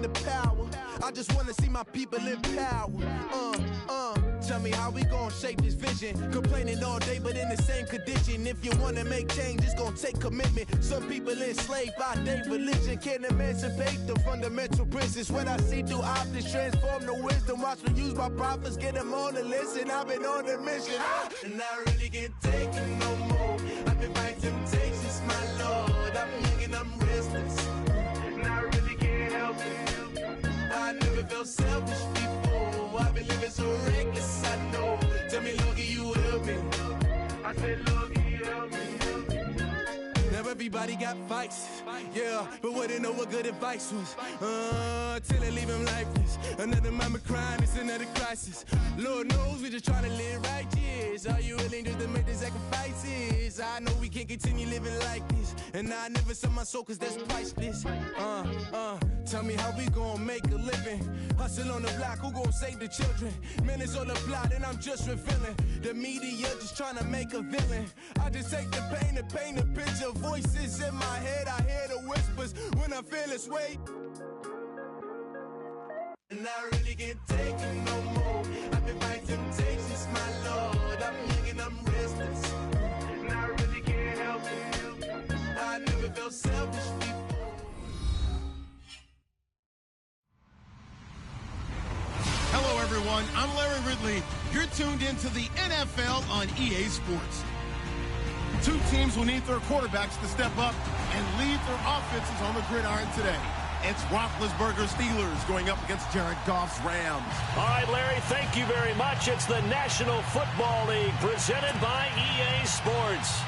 the power. I just wanna see my people in power. Tell me how we gon' shape this vision. Complaining all day, but in the same condition. If you wanna make change, it's gon' take commitment. Some people enslaved by their religion can't emancipate the fundamental principles. What I see through optics transform the wisdom. Watch me use my prophets, get them on the listen. I've been on a mission, and I really can't take it no more. I've been fighting temptations, my Lord. I'm young and I'm restless, and I really can't help it. I never felt selfish before. I've been living so reckless, I know. Tell me, Lord, can you help me? I said, Lord, can you help me? Now everybody got fights, yeah, but wouldn't know what good advice was. Till they leave him lifeless. Another mama crying, it's another crisis. Lord knows we just trying to live righteous. Are you willing just to make the sacrifices? I know we can't continue living like this, and I never sell my soul cause that's priceless. Tell me how we gon' make a living. Hustle on the block, who gon' save the children? Minutes on the plot and I'm just revealing. The media just trying to make a villain. I just take the pain and paint a picture. Voices in my head, I hear the whispers when I feel this way. And I really can't take it no more. I've been fighting temptations, my Lord. I'm young and I'm restless, and I really can't help it. I never felt selfish before. Hello, everyone. I'm Larry Ridley. You're tuned into the NFL on EA Sports. Two teams will need their quarterbacks to step up and lead their offenses on the gridiron today. It's Roethlisberger's Steelers going up against Jared Goff's Rams. All right, Larry, thank you very much. It's the National Football League presented by EA Sports.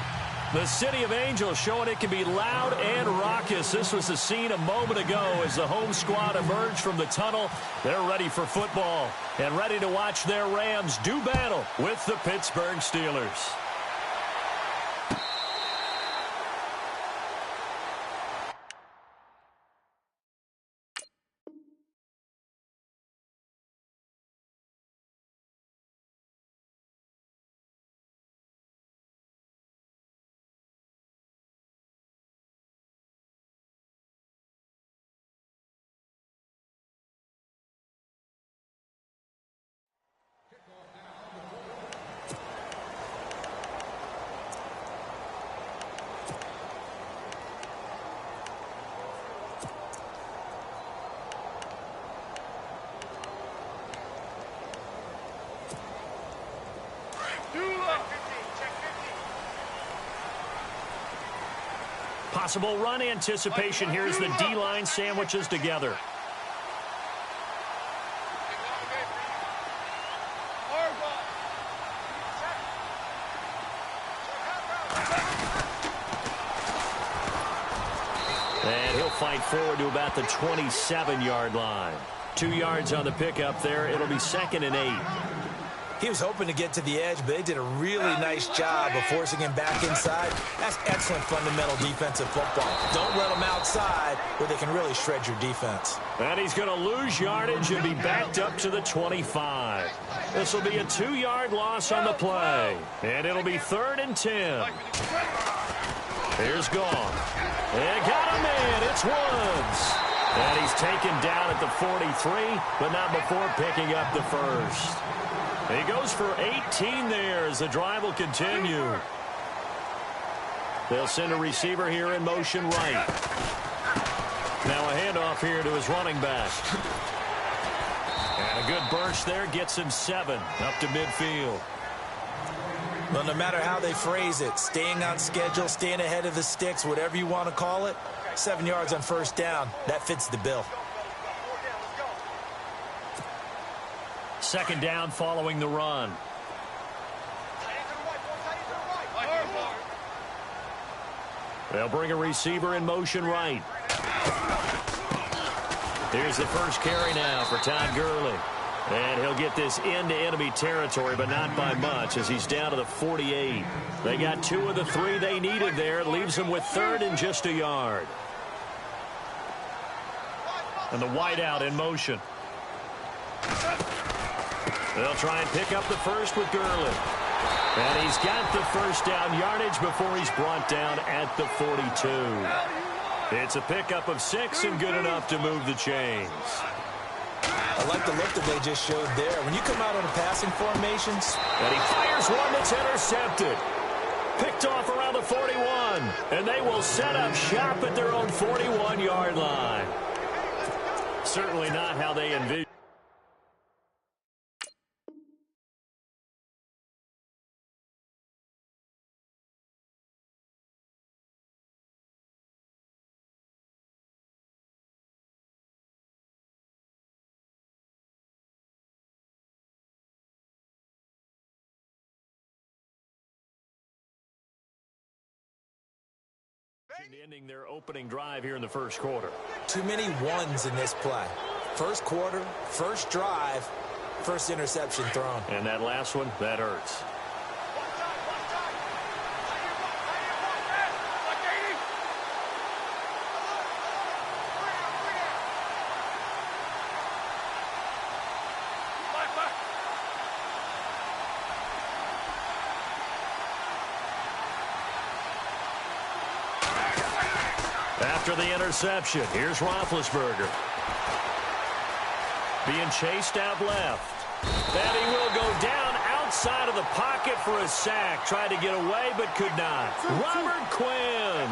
The City of Angels showing it can be loud and raucous. This was the scene a moment ago as the home squad emerged from the tunnel. They're ready for football and ready to watch their Rams do battle with the Pittsburgh Steelers. Possible run anticipation. Here's the D-line sandwiches together. And he'll fight forward to about the 27-yard line. 2 yards on the pickup there. It'll be 2nd and 8. He was hoping to get to the edge, but they did a really nice job of forcing him back inside. That's excellent fundamental defensive football. Don't let him outside where they can really shred your defense. And he's going to lose yardage and be backed up to the 25. This will be a 2-yard loss on the play. And it'll be 3rd and 10. Here's Goff. And got him in. It's Woods. And he's taken down at the 43, but not before picking up the first. He goes for 18 there as the drive will continue. They'll send a receiver here in motion right. Now a handoff here to his running back. And a good burst there gets him 7 up to midfield. Well, no matter how they phrase it, staying on schedule, staying ahead of the sticks, whatever you want to call it, 7 yards on first down, that fits the bill. 2nd down following the run. They'll bring a receiver in motion right. Here's the first carry now for Todd Gurley. And he'll get this into enemy territory, but not by much as he's down to the 48. They got 2 of the 3 they needed there. It leaves them with 3rd and just a yard. And the wideout in motion. They'll try and pick up the first with Gurley. And he's got the first down yardage before he's brought down at the 42. It's a pickup of 6 and good enough to move the chains. I like the look that they just showed there. When you come out on the passing formations. And he fires one that's intercepted. Picked off around the 41. And they will set up shop at their own 41-yard line. Certainly not how they envisioned. Ending their opening drive here in the first quarter. Too many ones in this play. First quarter, first drive, first interception thrown. And that last one, that hurts. After the interception, here's Roethlisberger. Being chased out left. And he will go down outside of the pocket for a sack. Tried to get away, but could not. Robert Quinn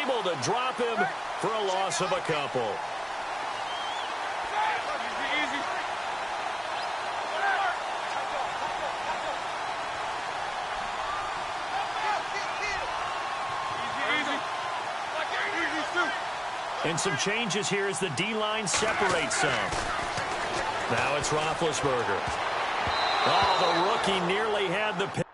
able to drop him for a loss of a couple. And some changes here as the D-line separates some. Now it's Roethlisberger. Oh, the rookie nearly had the pick.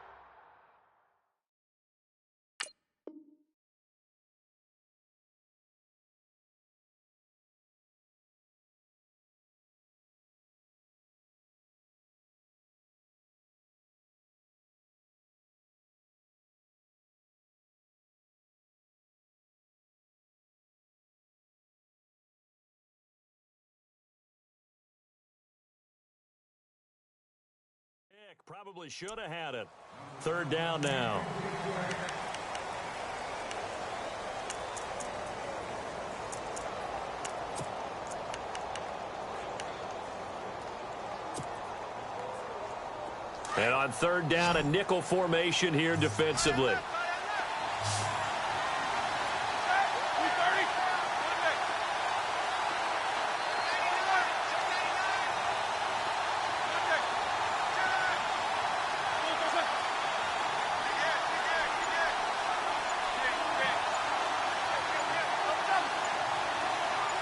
Probably should have had it. Third down now. And on third down, a nickel formation here defensively.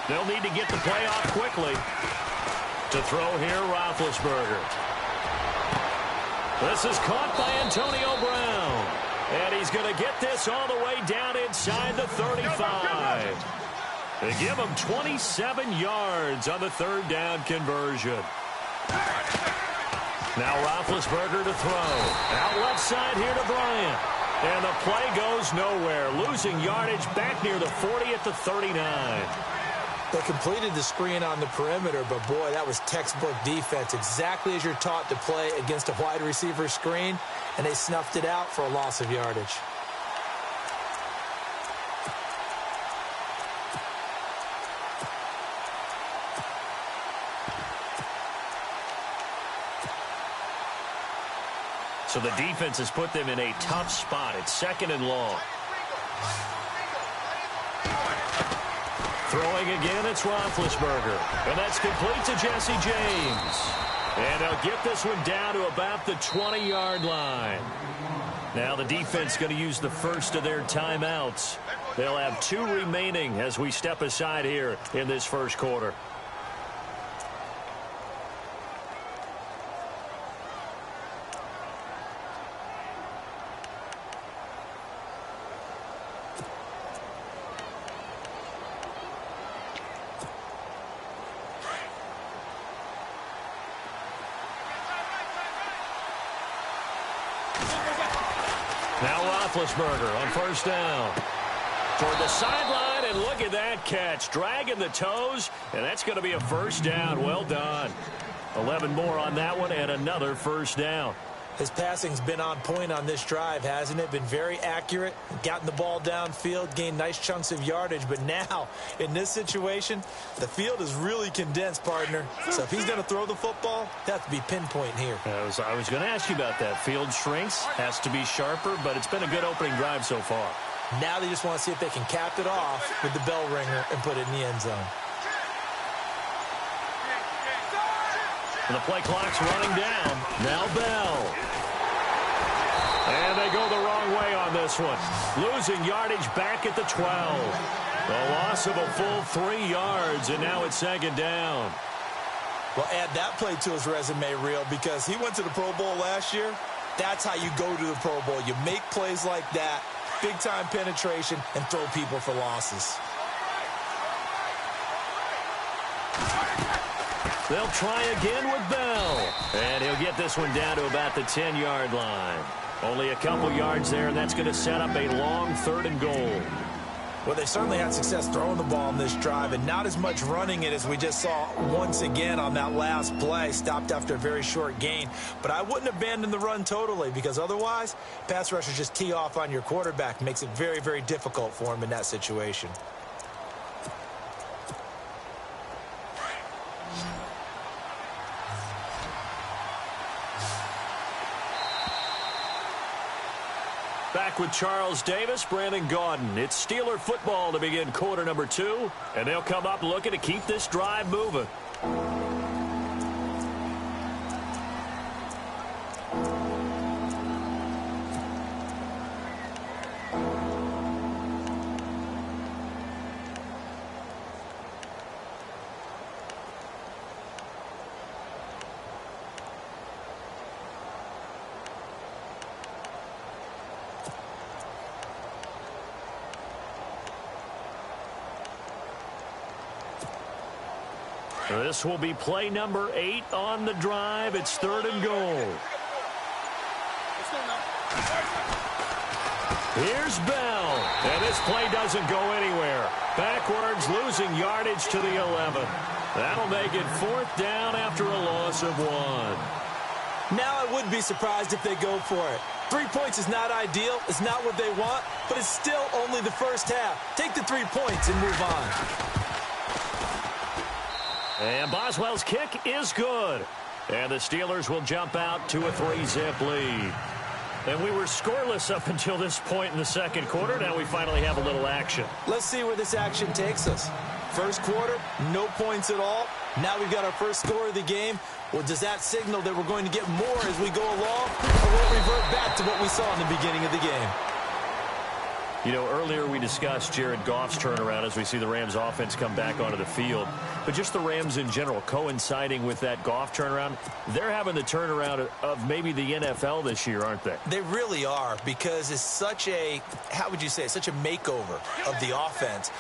They'll need to get the play off quickly. To throw here, Roethlisberger. This is caught by Antonio Brown. And he's going to get this all the way down inside the 35. They give him 27 yards on the third down conversion. Now Roethlisberger to throw. Out left side here to Bryant. And the play goes nowhere. Losing yardage back near the 40 at the 39. They completed the screen on the perimeter, but boy, that was textbook defense. Exactly as you're taught to play against a wide receiver screen, and they snuffed it out for a loss of yardage. So the defense has put them in a tough spot. It's second and long. Throwing again, it's Roethlisberger. And that's complete to Jesse James. And they'll get this one down to about the 20-yard line. Now the defense going to use the first of their timeouts. They'll have 2 remaining as we step aside here in this first quarter. Now Roethlisberger on first down. Toward the sideline, and look at that catch. Dragging the toes, and that's going to be a first down. Well done. 11 more on that one, and another first down. His passing's been on point on this drive, hasn't it? Been very accurate, gotten the ball downfield, gained nice chunks of yardage. But now, in this situation, the field is really condensed, partner. So if he's going to throw the football, it has to be pinpoint here. I was going to ask you about that. Field shrinks, has to be sharper, but it's been a good opening drive so far. Now they just want to see if they can cap it off with the bell ringer and put it in the end zone. And the play clock's running down. Now Bell. And they go the wrong way on this one. Losing yardage back at the 12. A loss of a full 3 yards, and now it's second down. Well, add that play to his resume reel because he went to the Pro Bowl last year. That's how you go to the Pro Bowl. You make plays like that, big-time penetration, and throw people for losses. They'll try again with Bell. And he'll get this one down to about the 10-yard line. Only a couple yards there, and that's going to set up a long 3rd and goal. Well, they certainly had success throwing the ball in this drive, and not as much running it as we just saw once again on that last play. Stopped after a very short gain. But I wouldn't abandon the run totally, because otherwise, pass rushers just tee off on your quarterback. Makes it very, very difficult for him in that situation. Back with Charles Davis, Brandon Gaudin. It's Steeler football to begin quarter number 2, and they'll come up looking to keep this drive moving. This will be play number 8 on the drive. It's 3rd and goal. Here's Bell. And this play doesn't go anywhere. Backwards, losing yardage to the 11. That'll make it 4th down after a loss of 1. Now I wouldn't be surprised if they go for it. 3 points is not ideal. It's not what they want, but it's still only the first half. Take the 3 points and move on. And Boswell's kick is good. And the Steelers will jump out to a 3-zip lead. And we were scoreless up until this point in the second quarter. Now we finally have a little action. Let's see where this action takes us. First quarter, no points at all. Now we've got our first score of the game. Well, does that signal that we're going to get more as we go along? Or will it revert back to what we saw in the beginning of the game? You know, earlier we discussed Jared Goff's turnaround as we see the Rams offense come back onto the field. But just the Rams in general coinciding with that Goff turnaround, they're having the turnaround of maybe the NFL this year, aren't they? They really are, because it's such a, how would you say, such a makeover of the offense.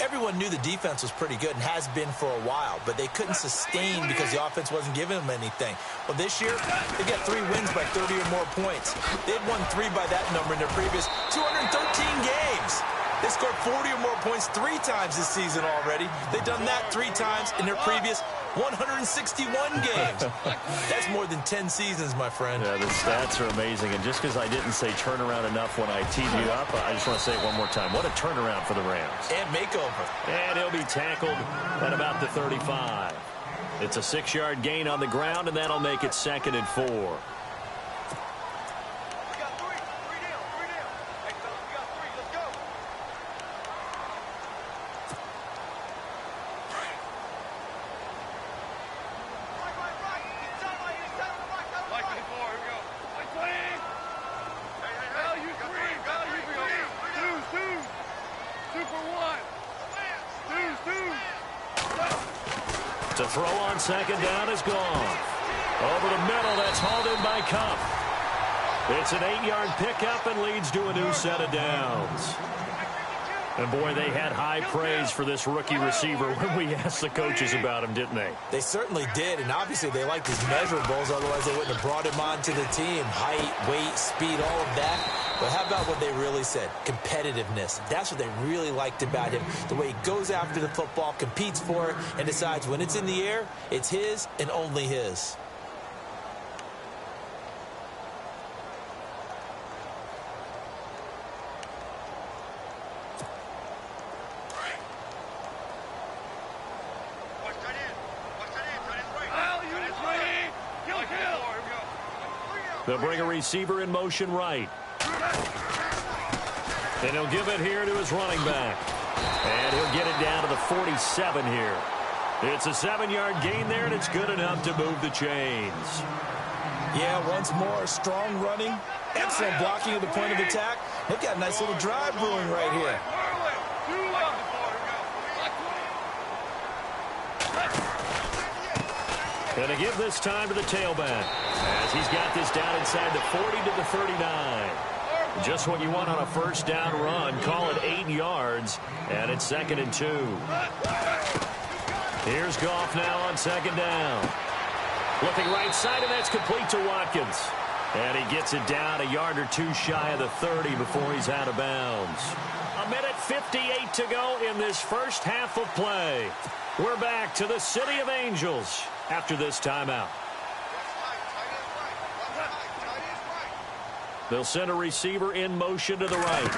Everyone knew the defense was pretty good and has been for a while, but they couldn't sustain because the offense wasn't giving them anything. Well, this year, they got 3 wins by 30 or more points. They'd won 3 by that number in their previous 213 games. They scored 40 or more points 3 times this season already. They've done that 3 times in their previous 161 games. That's more than 10 seasons, my friend. Yeah, the stats are amazing. And just because I didn't say turnaround enough when I teed you up, I just want to say it one more time. What a turnaround for the Rams. And makeover. And he'll be tackled at about the 35. It's a 6-yard gain on the ground, and that'll make it 2nd and 4. To throw on 2nd down is gone. Over the middle, that's hauled in by Cup. It's an 8-yard pickup and leads to a new set of downs. And, boy, they had high praise for this rookie receiver when we asked the coaches about him, didn't they? They certainly did, and obviously they liked his measurables, otherwise they wouldn't have brought him onto the team. Height, weight, speed, all of that. But how about what they really said? Competitiveness. That's what they really liked about him. The way he goes after the football, competes for it, and decides when it's in the air, it's his and only his. They'll bring a receiver in motion right. And he'll give it here to his running back. And he'll get it down to the 47 here. It's a 7-yard gain there, and it's good enough to move the chains. Yeah, once more, strong running, excellent blocking at the point of attack. They've got a nice little drive brewing right here. Going to give this time to the tailback as he's got this down inside the 40 to the 39. Just what you want on a first down run. Call it 8 yards, and it's 2nd and 2. Here's Goff now on 2nd down. Looking right side, and that's complete to Watkins. And he gets it down a yard or two shy of the 30 before he's out of bounds. 1:58 to go in this first half of play. We're back to the City of Angels after this timeout. They'll send a receiver in motion to the right.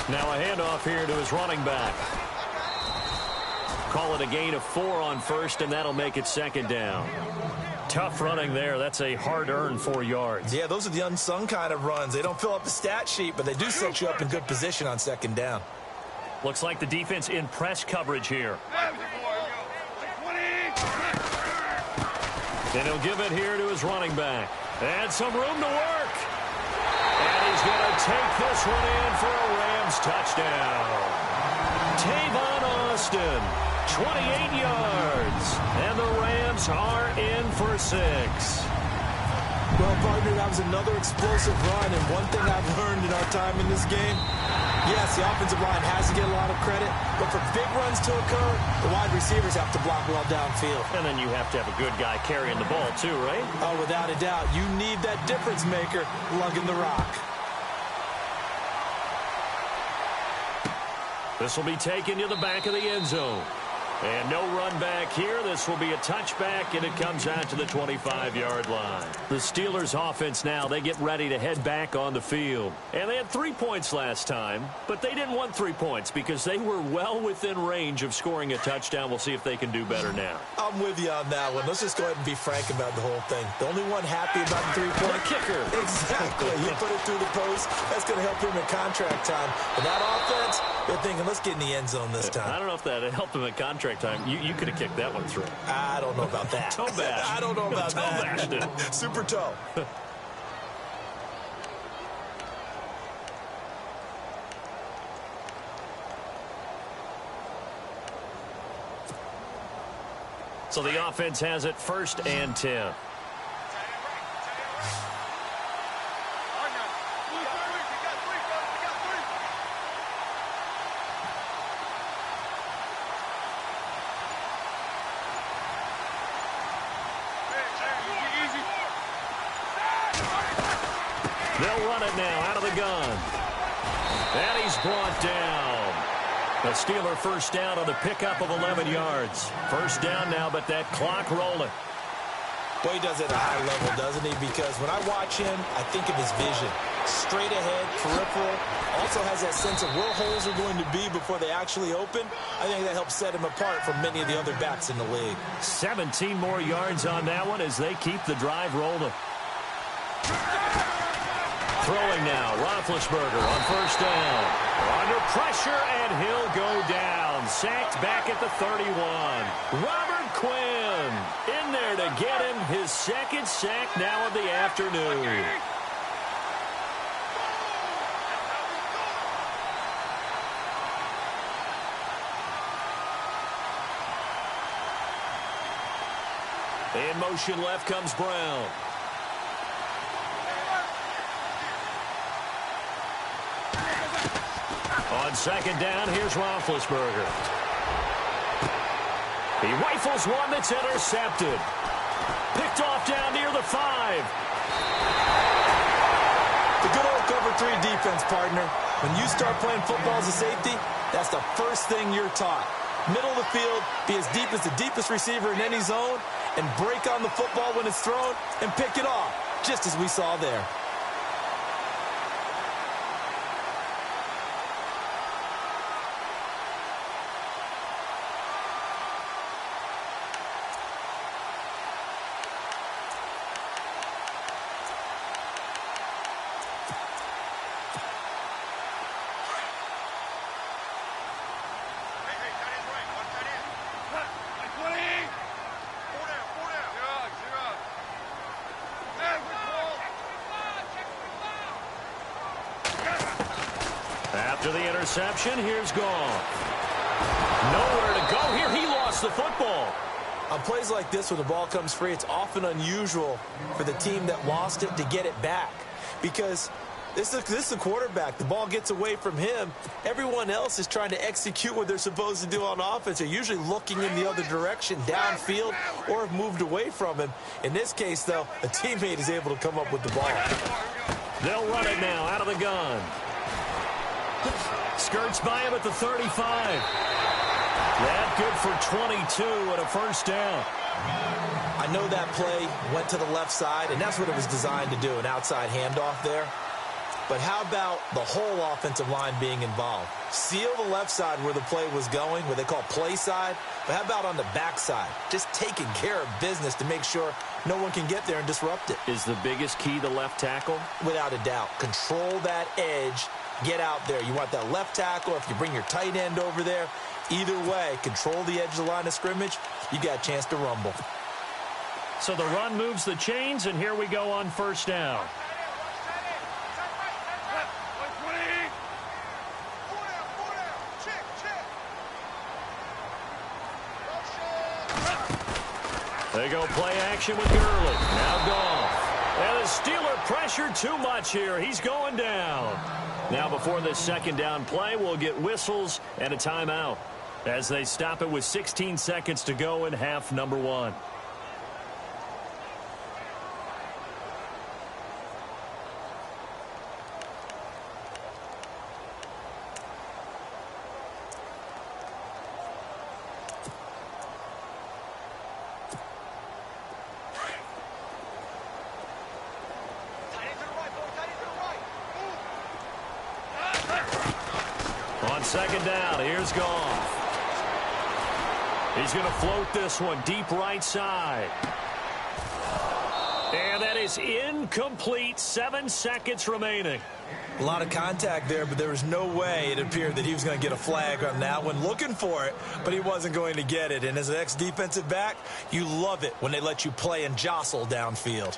Now a handoff here to his running back. Call it a gain of 4 on first, and that'll make it 2nd down. Tough running there. That's a hard-earned 4 yards. Yeah, those are the unsung kind of runs. They don't fill up the stat sheet, but they do set you up in good position on 2nd down. Looks like the defense in press coverage here. And he'll give it here to his running back. And some room to work. And he's going to take this one in for a Rams touchdown. Tavon Austin, 28 yards. And the Rams are in for 6. Well, partner, that was another explosive run. And one thing I've learned in our time in this game, yes, the offensive line has to get a lot of credit, but for big runs to occur, the wide receivers have to block well downfield. And then you have to have a good guy carrying the ball too, right? Oh, without a doubt. You need that difference maker lugging the rock. This will be taken to the back of the end zone. And no run back here. This will be a touchback, and it comes out to the 25-yard line. The Steelers' offense now, they get ready to head back on the field. And they had 3 points last time, but they didn't want 3 points because they were well within range of scoring a touchdown. We'll see if they can do better now. I'm with you on that one. Let's just go ahead and be frank about the whole thing. The only one happy about the 3-point. The kicker. Exactly. He put it through the post. That's going to help him in contract time. But that offense, they're thinking, let's get in the end zone this time. I don't know if that helped him at contract time. You could have kicked that one through. I don't know about that. Toe bash. I don't know about toe that. Bashed it. Super toe. So the offense has it 1st and 10. They'll run it now out of the gun. And he's brought down. A Steeler first down on the pickup of 11 yards. First down now, but that clock rolling. Boy, he does it at a high level, doesn't he? Because when I watch him, I think of his vision. Straight ahead, peripheral. Also has that sense of where holes are going to be before they actually open. I think that helps set him apart from many of the other backs in the league. 17 more yards on that one as they keep the drive rolling. Throwing now, Roethlisberger on first down. Under pressure, and he'll go down. Sacked back at the 31. Robert Quinn in there to get him his 2nd sack now of the afternoon. In motion left comes Brown. On 2nd down, here's Roethlisberger. He rifles one that's intercepted. Picked off down near the 5. The good old cover 3 defense, partner. When you start playing football as a safety, that's the first thing you're taught. Middle of the field, be as deep as the deepest receiver in any zone, and break on the football when it's thrown and pick it off, just as we saw there. After the interception, here's gone. Nowhere to go here. He lost the football. On plays like this, when the ball comes free, it's often unusual for the team that lost it to get it back. Because this is the quarterback. The ball gets away from him. Everyone else is trying to execute what they're supposed to do on offense. They're usually looking in the other direction, downfield, or have moved away from him. In this case, though, a teammate is able to come up with the ball. They'll run it now out of the gun. Skirts by him at the 35. That good for 22 and a first down. I know that play went to the left side, and that's what it was designed to do, an outside handoff there. But how about the whole offensive line being involved? Seal the left side where the play was going, what they call play side. But how about on the back side? Just taking care of business to make sure no one can get there and disrupt it. Is the biggest key the left tackle? Without a doubt. Control that edge. Get out there. You want that left tackle. If you bring your tight end over there, either way, control the edge of the line of scrimmage. You got a chance to rumble. So the run moves the chains, and here we go on first down. They go play action with Gurley. Now gone. And the Steeler pressure too much here. He's going down. Now before this second down play, we'll get whistles and a timeout as they stop it with 16 seconds to go in half number one. Second down, here's Goff. He's going to float this one deep right side. And that is incomplete. 7 seconds remaining. A lot of contact there, but there was no way it appeared that he was going to get a flag on that one. Looking for it, but he wasn't going to get it. And as an ex-defensive back, you love it when they let you play and jostle downfield.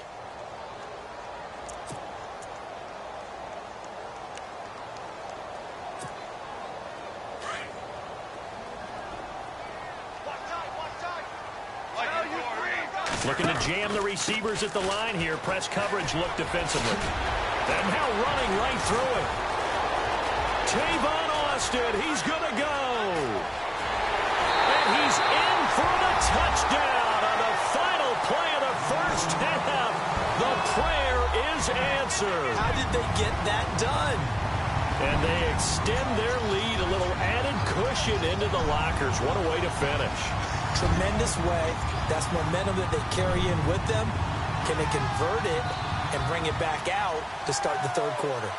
Looking to jam the receivers at the line here. Press coverage look defensively. And now running right through it. Tavon Austin, he's going to go. And he's in for the touchdown on the final play of the first half. The prayer is answered. How did they get that done? And they extend their lead, a little added cushion into the lockers. What a way to finish. Tremendous way. That's momentum that they carry in with them. Can they convert it and bring it back out to start the third quarter?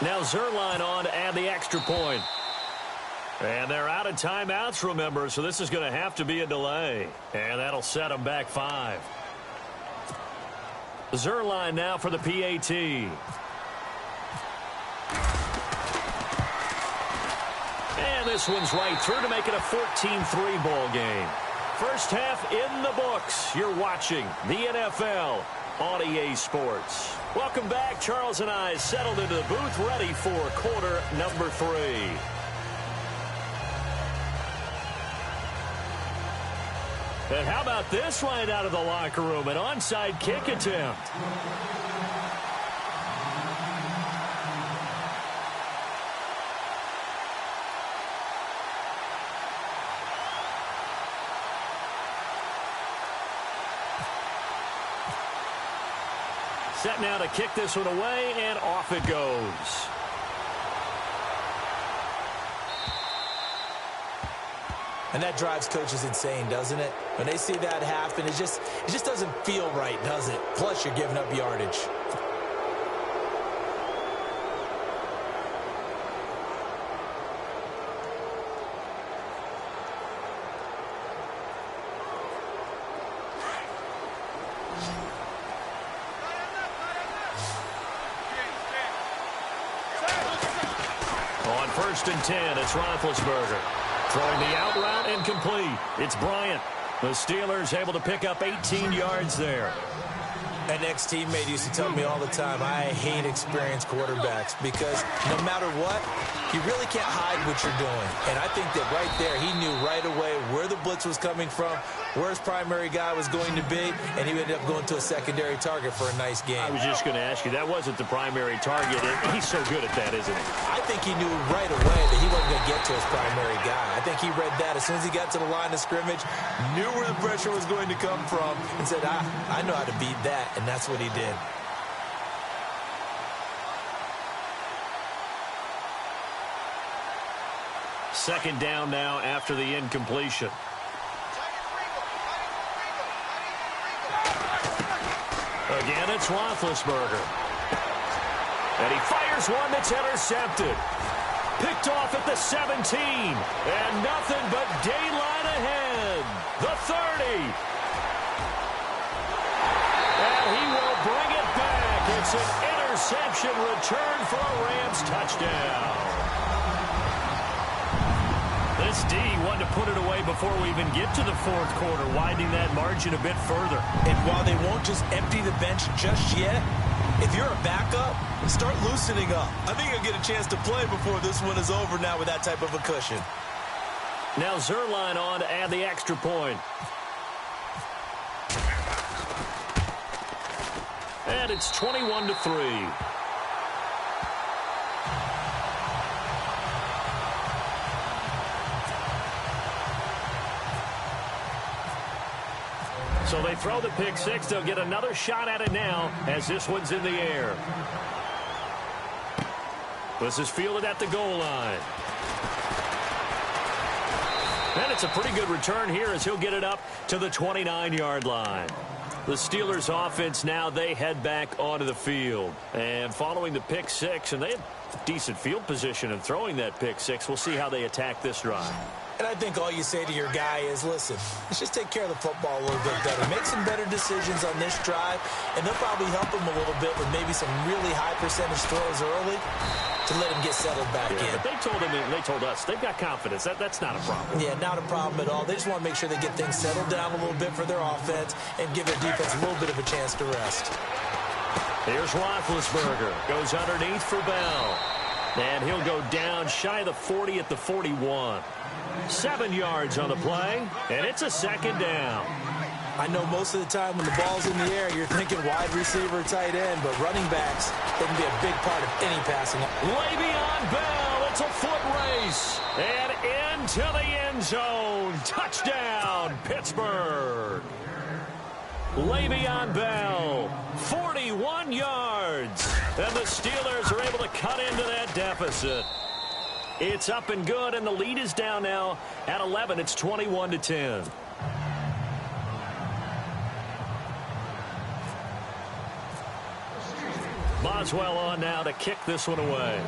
Now Zerline on to add the extra point. And they're out of timeouts, remember, so this is going to have to be a delay. And that'll set them back 5. Zerline now for the PAT. And this one's right through to make it a 14-3 ball game. First half in the books. You're watching the NFL on EA Sports. Welcome back. Charles and I settled into the booth, ready for quarter number 3. And how about this right out of the locker room? An onside kick attempt. Set now to kick this one away, and off it goes. And that drives coaches insane, doesn't it? When they see that happen, it just doesn't feel right, does it? Plus, you're giving up yardage. first and 10. It's Roethlisberger. Throwing the out route incomplete. It's Bryant. The Steelers able to pick up 18 yards there. An ex-teammate used to tell me all the time, I hate experienced quarterbacks because no matter what, you really can't hide what you're doing. And I think that right there, he knew right away where the blitz was coming from, where his primary guy was going to be, and he ended up going to a secondary target for a nice game. I was just going to ask you, that wasn't the primary target. He's so good at that, isn't he? I think he knew right away that he wasn't going to get to his primary guy. I think he read that as soon as he got to the line of scrimmage, knew where the pressure was going to come from, and said, I know how to beat that. And that's what he did. Second down now after the incompletion. Again, it's Roethlisberger. And he fires one that's intercepted. Picked off at the 17. And nothing but daylight ahead. The 30. And he will bring it back. It's an interception return for a Rams touchdown. This D wanted to put it away before we even get to the fourth quarter, widening that margin a bit further. And while they won't just empty the bench just yet, if you're a backup, start loosening up. I think you'll get a chance to play before this one is over now with that type of a cushion. Now Zerline on to add the extra point. And it's 21-3. So they throw the pick six. They'll get another shot at it now as this one's in the air. This is fielded at the goal line. And it's a pretty good return here as he'll get it up to the 29-yard line. The Steelers offense now, they head back onto the field. And following the pick six, and they had decent field position in throwing that pick six. We'll see how they attack this drive. And I think all you say to your guy is, listen, let's just take care of the football a little bit better. Make some better decisions on this drive, and they'll probably help him a little bit with maybe some really high percentage throws early to let him get settled back in. But they told us they've got confidence. That's not a problem. Yeah, not a problem at all. They just want to make sure they get things settled down a little bit for their offense and give their defense a little bit of a chance to rest. Here's Roethlisberger. Goes underneath for Bell. And he'll go down shy of the 40 at the 41. 7 yards on the play, and it's a second down. I know most of the time when the ball's in the air, you're thinking wide receiver, tight end, but running backs, they can be a big part of any passing. Le'Veon Bell, it's a foot race, and into the end zone. Touchdown, Pittsburgh. Le'Veon Bell, 41 yards, and the Steelers are able to cut into that deficit. It's up and good, and the lead is down now at 11. It's 21-10. Boswell on now to kick this one away.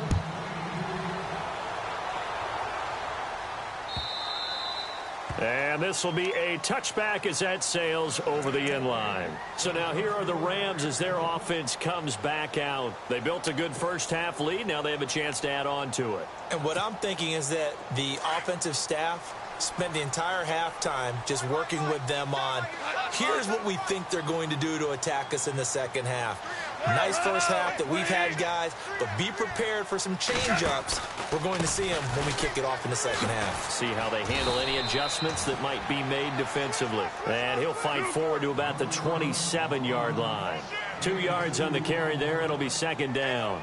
And this will be a touchback as that sails over the end line. So now here are the Rams as their offense comes back out. They built a good first half lead. Now they have a chance to add on to it. And what I'm thinking is that the offensive staff spent the entire halftime just working with them on, here's what we think they're going to do to attack us in the second half. Nice first half that we've had, guys, but be prepared for some change-ups. We're going to see them when we kick it off in the second half. See how they handle any adjustments that might be made defensively. And he'll fight forward to about the 27-yard line. 2 yards on the carry there. It'll be second down.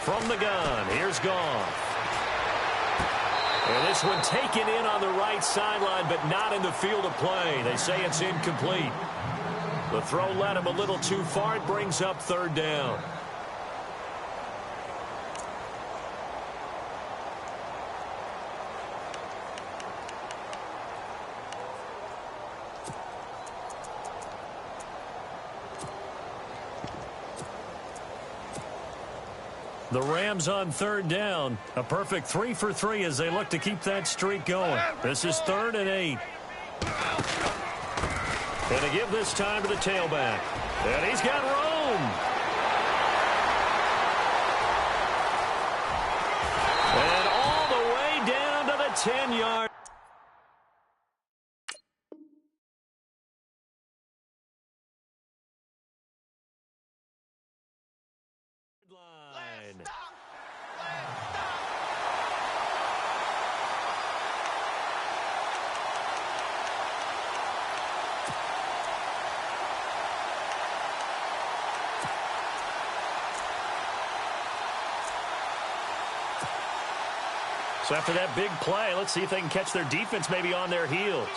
From the gun, here's Goff. And this one taken in on the right sideline, but not in the field of play. They say it's incomplete. The throw led him a little too far. It brings up third down. The Rams on third down. A perfect 3 for 3 as they look to keep that streak going. This is 3rd and 8. And to give this time to the tailback. And he's got room. And all the way down to the 10-yard. line. So after that big play, let's see if they can catch their defense maybe on their heels.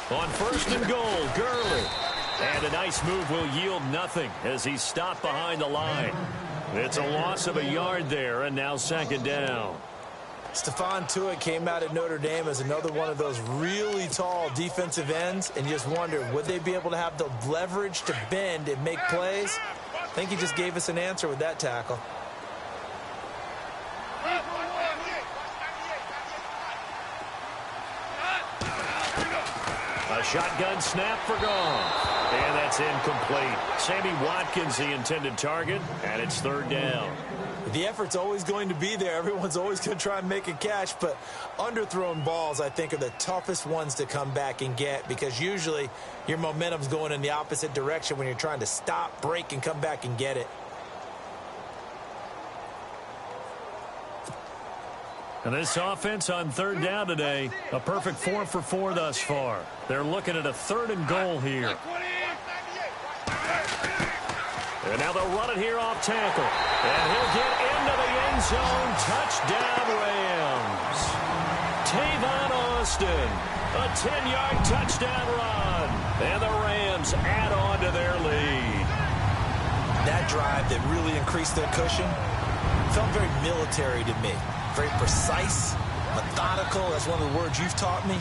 On 1st and goal, Gurley. And a nice move will yield nothing as he's stopped behind the line. It's a loss of a yard there, and now 2nd down. Stephon Tuitt came out at Notre Dame as another one of those really tall defensive ends, and you just wonder, would they be able to have the leverage to bend and make plays? I think he just gave us an answer with that tackle. A shotgun snap for Goff. And that's incomplete. Sammy Watkins, the intended target, and it's 3rd down. The effort's always going to be there. Everyone's always going to try and make a catch, but underthrown balls, I think, are the toughest ones to come back and get because usually your momentum's going in the opposite direction when you're trying to stop, break, and come back and get it. And this offense on 3rd down today, a perfect 4 for 4 thus far. They're looking at a 3rd and goal here. And now they'll run it here off tackle. And he'll get into the end zone. Touchdown, Rams. Tavon Austin, a 10-yard touchdown run. And the Rams add on to their lead. That drive that really increased their cushion felt very military to me. Very precise, methodical. That's one of the words you've taught me.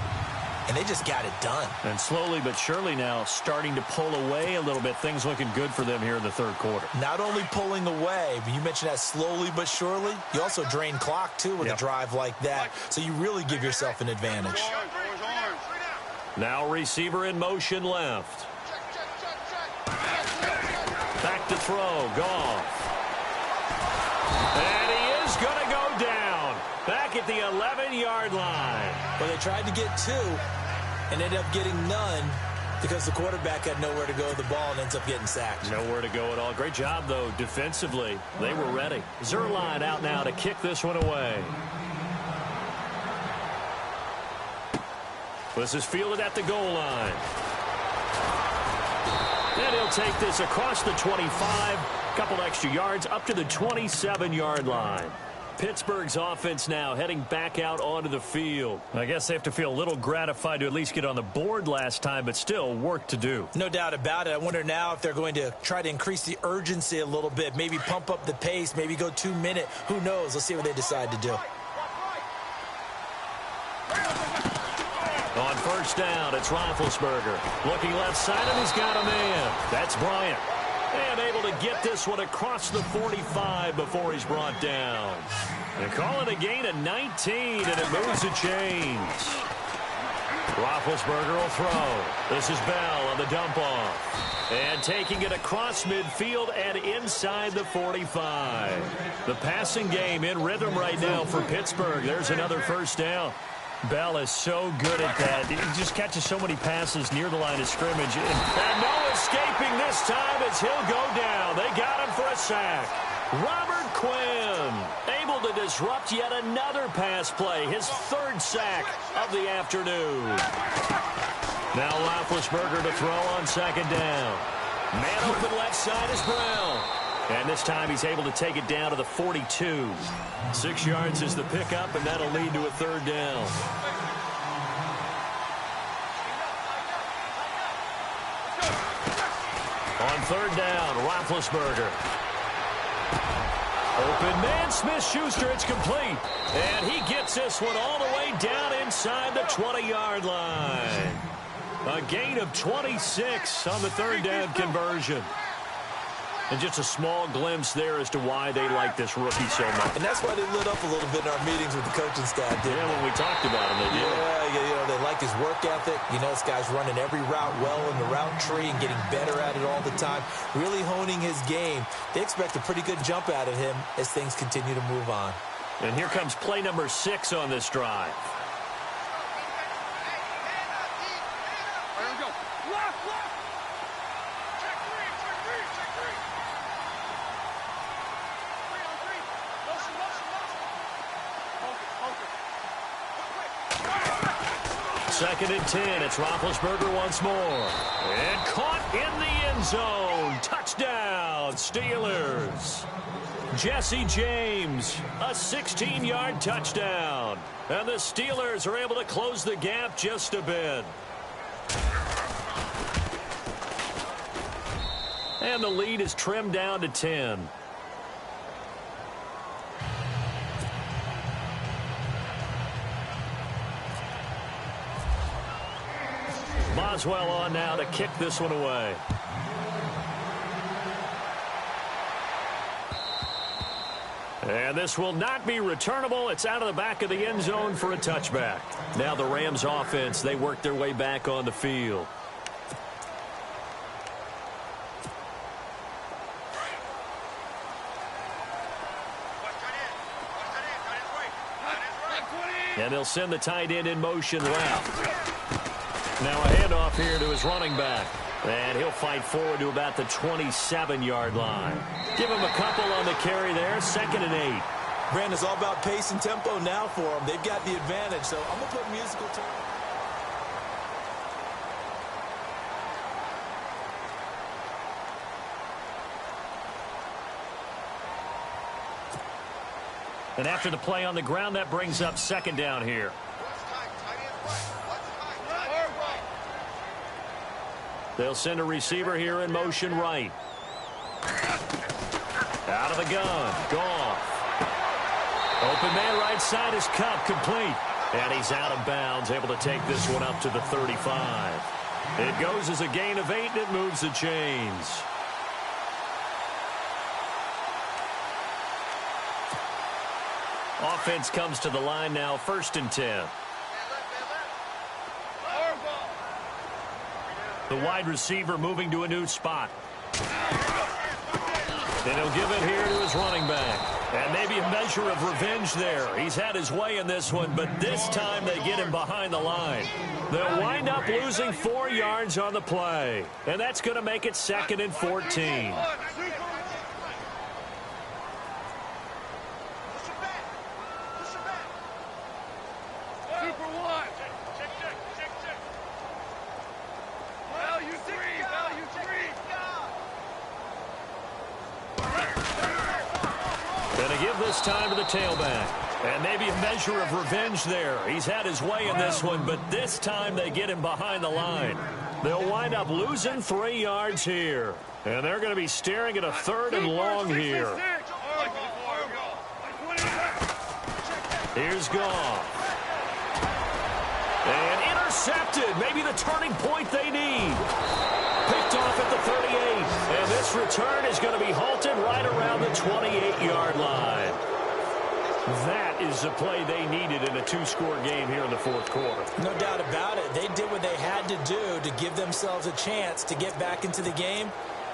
And they just got it done. And slowly but surely now starting to pull away a little bit. Things looking good for them here in the 3rd quarter. Not only pulling away, but you mentioned that slowly but surely. You also drain clock, too, with a drive like that. So you really give yourself an advantage. Now receiver in motion left. Back to throw. Goff. And he is going to go down. Back at the 11-yard line. Well, they tried to get 2 and ended up getting none because the quarterback had nowhere to go with the ball and ends up getting sacked. Nowhere to go at all. Great job, though, defensively. They were ready. Zerline out now to kick this one away. This is fielded at the goal line. And he'll take this across the 25. Couple extra yards up to the 27-yard line. Pittsburgh's offense now heading back out onto the field. I guess they have to feel a little gratified to at least get on the board last time, but still work to do. No doubt about it. I wonder now if they're going to try to increase the urgency a little bit, maybe pump up the pace, maybe go 2-minute. Who knows? Let's see what they decide to do. On 1st down, it's Roethlisberger. Looking left side, and he's got a man. That's Bryant. And able to get this one across the 45 before he's brought down. They call it a gain of 19, and it moves the chains. Roethlisberger will throw. This is Bell on the dump-off. And taking it across midfield and inside the 45. The passing game in rhythm right now for Pittsburgh. There's another 1st down. Bell is so good at that. He just catches so many passes near the line of scrimmage. And no escaping this time as he'll go down. They got him for a sack. Robert Quinn able to disrupt yet another pass play. His 3rd sack of the afternoon. Now Roethlisberger to throw on 2nd down. Man open left side is Brown. And this time he's able to take it down to the 42. 6 yards is the pickup, and that'll lead to a 3rd down. On 3rd down, Roethlisberger. Open man, Smith-Schuster, it's complete. And he gets this one all the way down inside the 20-yard line. A gain of 26 on the third down conversion. And just a small glimpse there as to why they like this rookie so much. And that's why they lit up a little bit in our meetings with the coaching staff, didn't they? When we talked about him, they did. Yeah, they like his work ethic. You know, this guy's running every route well in the route tree and getting better at it all the time, really honing his game. They expect a pretty good jump out of him as things continue to move on. And here comes play number 6 on this drive. Second and 10. It's Roethlisberger once more. And caught in the end zone. Touchdown, Steelers. Jesse James, a 16-yard touchdown. And the Steelers are able to close the gap just a bit. And the lead is trimmed down to 10. Boswell on now to kick this one away. And this will not be returnable. It's out of the back of the end zone for a touchback. Now the Rams offense, they work their way back on the field. And they'll send the tight end in motion left. Now a handoff here to his running back. And he'll fight forward to about the 27-yard line. Give him a couple on the carry there. 2nd and 8. Brandon, it's all about pace and tempo now for them. They've got the advantage, so I'm going to put musical terms. And after the play on the ground, that brings up 2nd down here. They'll send a receiver here in motion right. Out of the gun. Goff. Open man right side is Cup, complete. And he's out of bounds, able to take this one up to the 35. It goes as a gain of 8, and it moves the chains. Offense comes to the line now, 1st and 10. The wide receiver moving to a new spot. And he'll give it here to his running back. And maybe a measure of revenge there. He's had his way in this one, but this time they get him behind the line. They'll wind up losing 4 yards on the play. And that's going to make it 2nd and 14. This time to the tailback. And maybe a measure of revenge there. He's had his way in this one, but this time they get him behind the line. They'll wind up losing 3 yards here. And they're going to be staring at a 3rd and long here. Here's Goff. And intercepted. Maybe the turning point they need. Picked off at the 38. And this return is going to be halted right around the 28-yard line. That is the play they needed in a 2-score game here in the 4th quarter. No doubt about it. They did what they had to do to give themselves a chance to get back into the game.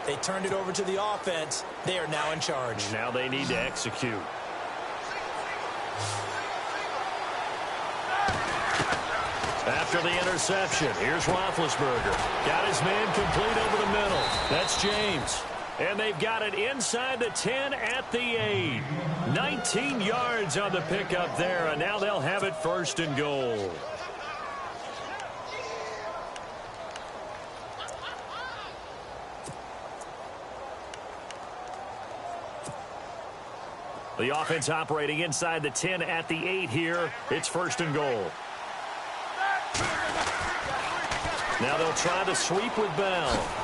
They turned it over to the offense. They are now in charge. Now they need to execute. After the interception, here's Roethlisberger. Got his man complete over the middle. That's James. And they've got it inside the 10 at the 8. 19 yards on the pickup there, and now they'll have it 1st and goal. The offense operating inside the 10 at the 8 here. It's 1st and goal. Now they'll try the sweep with Bell.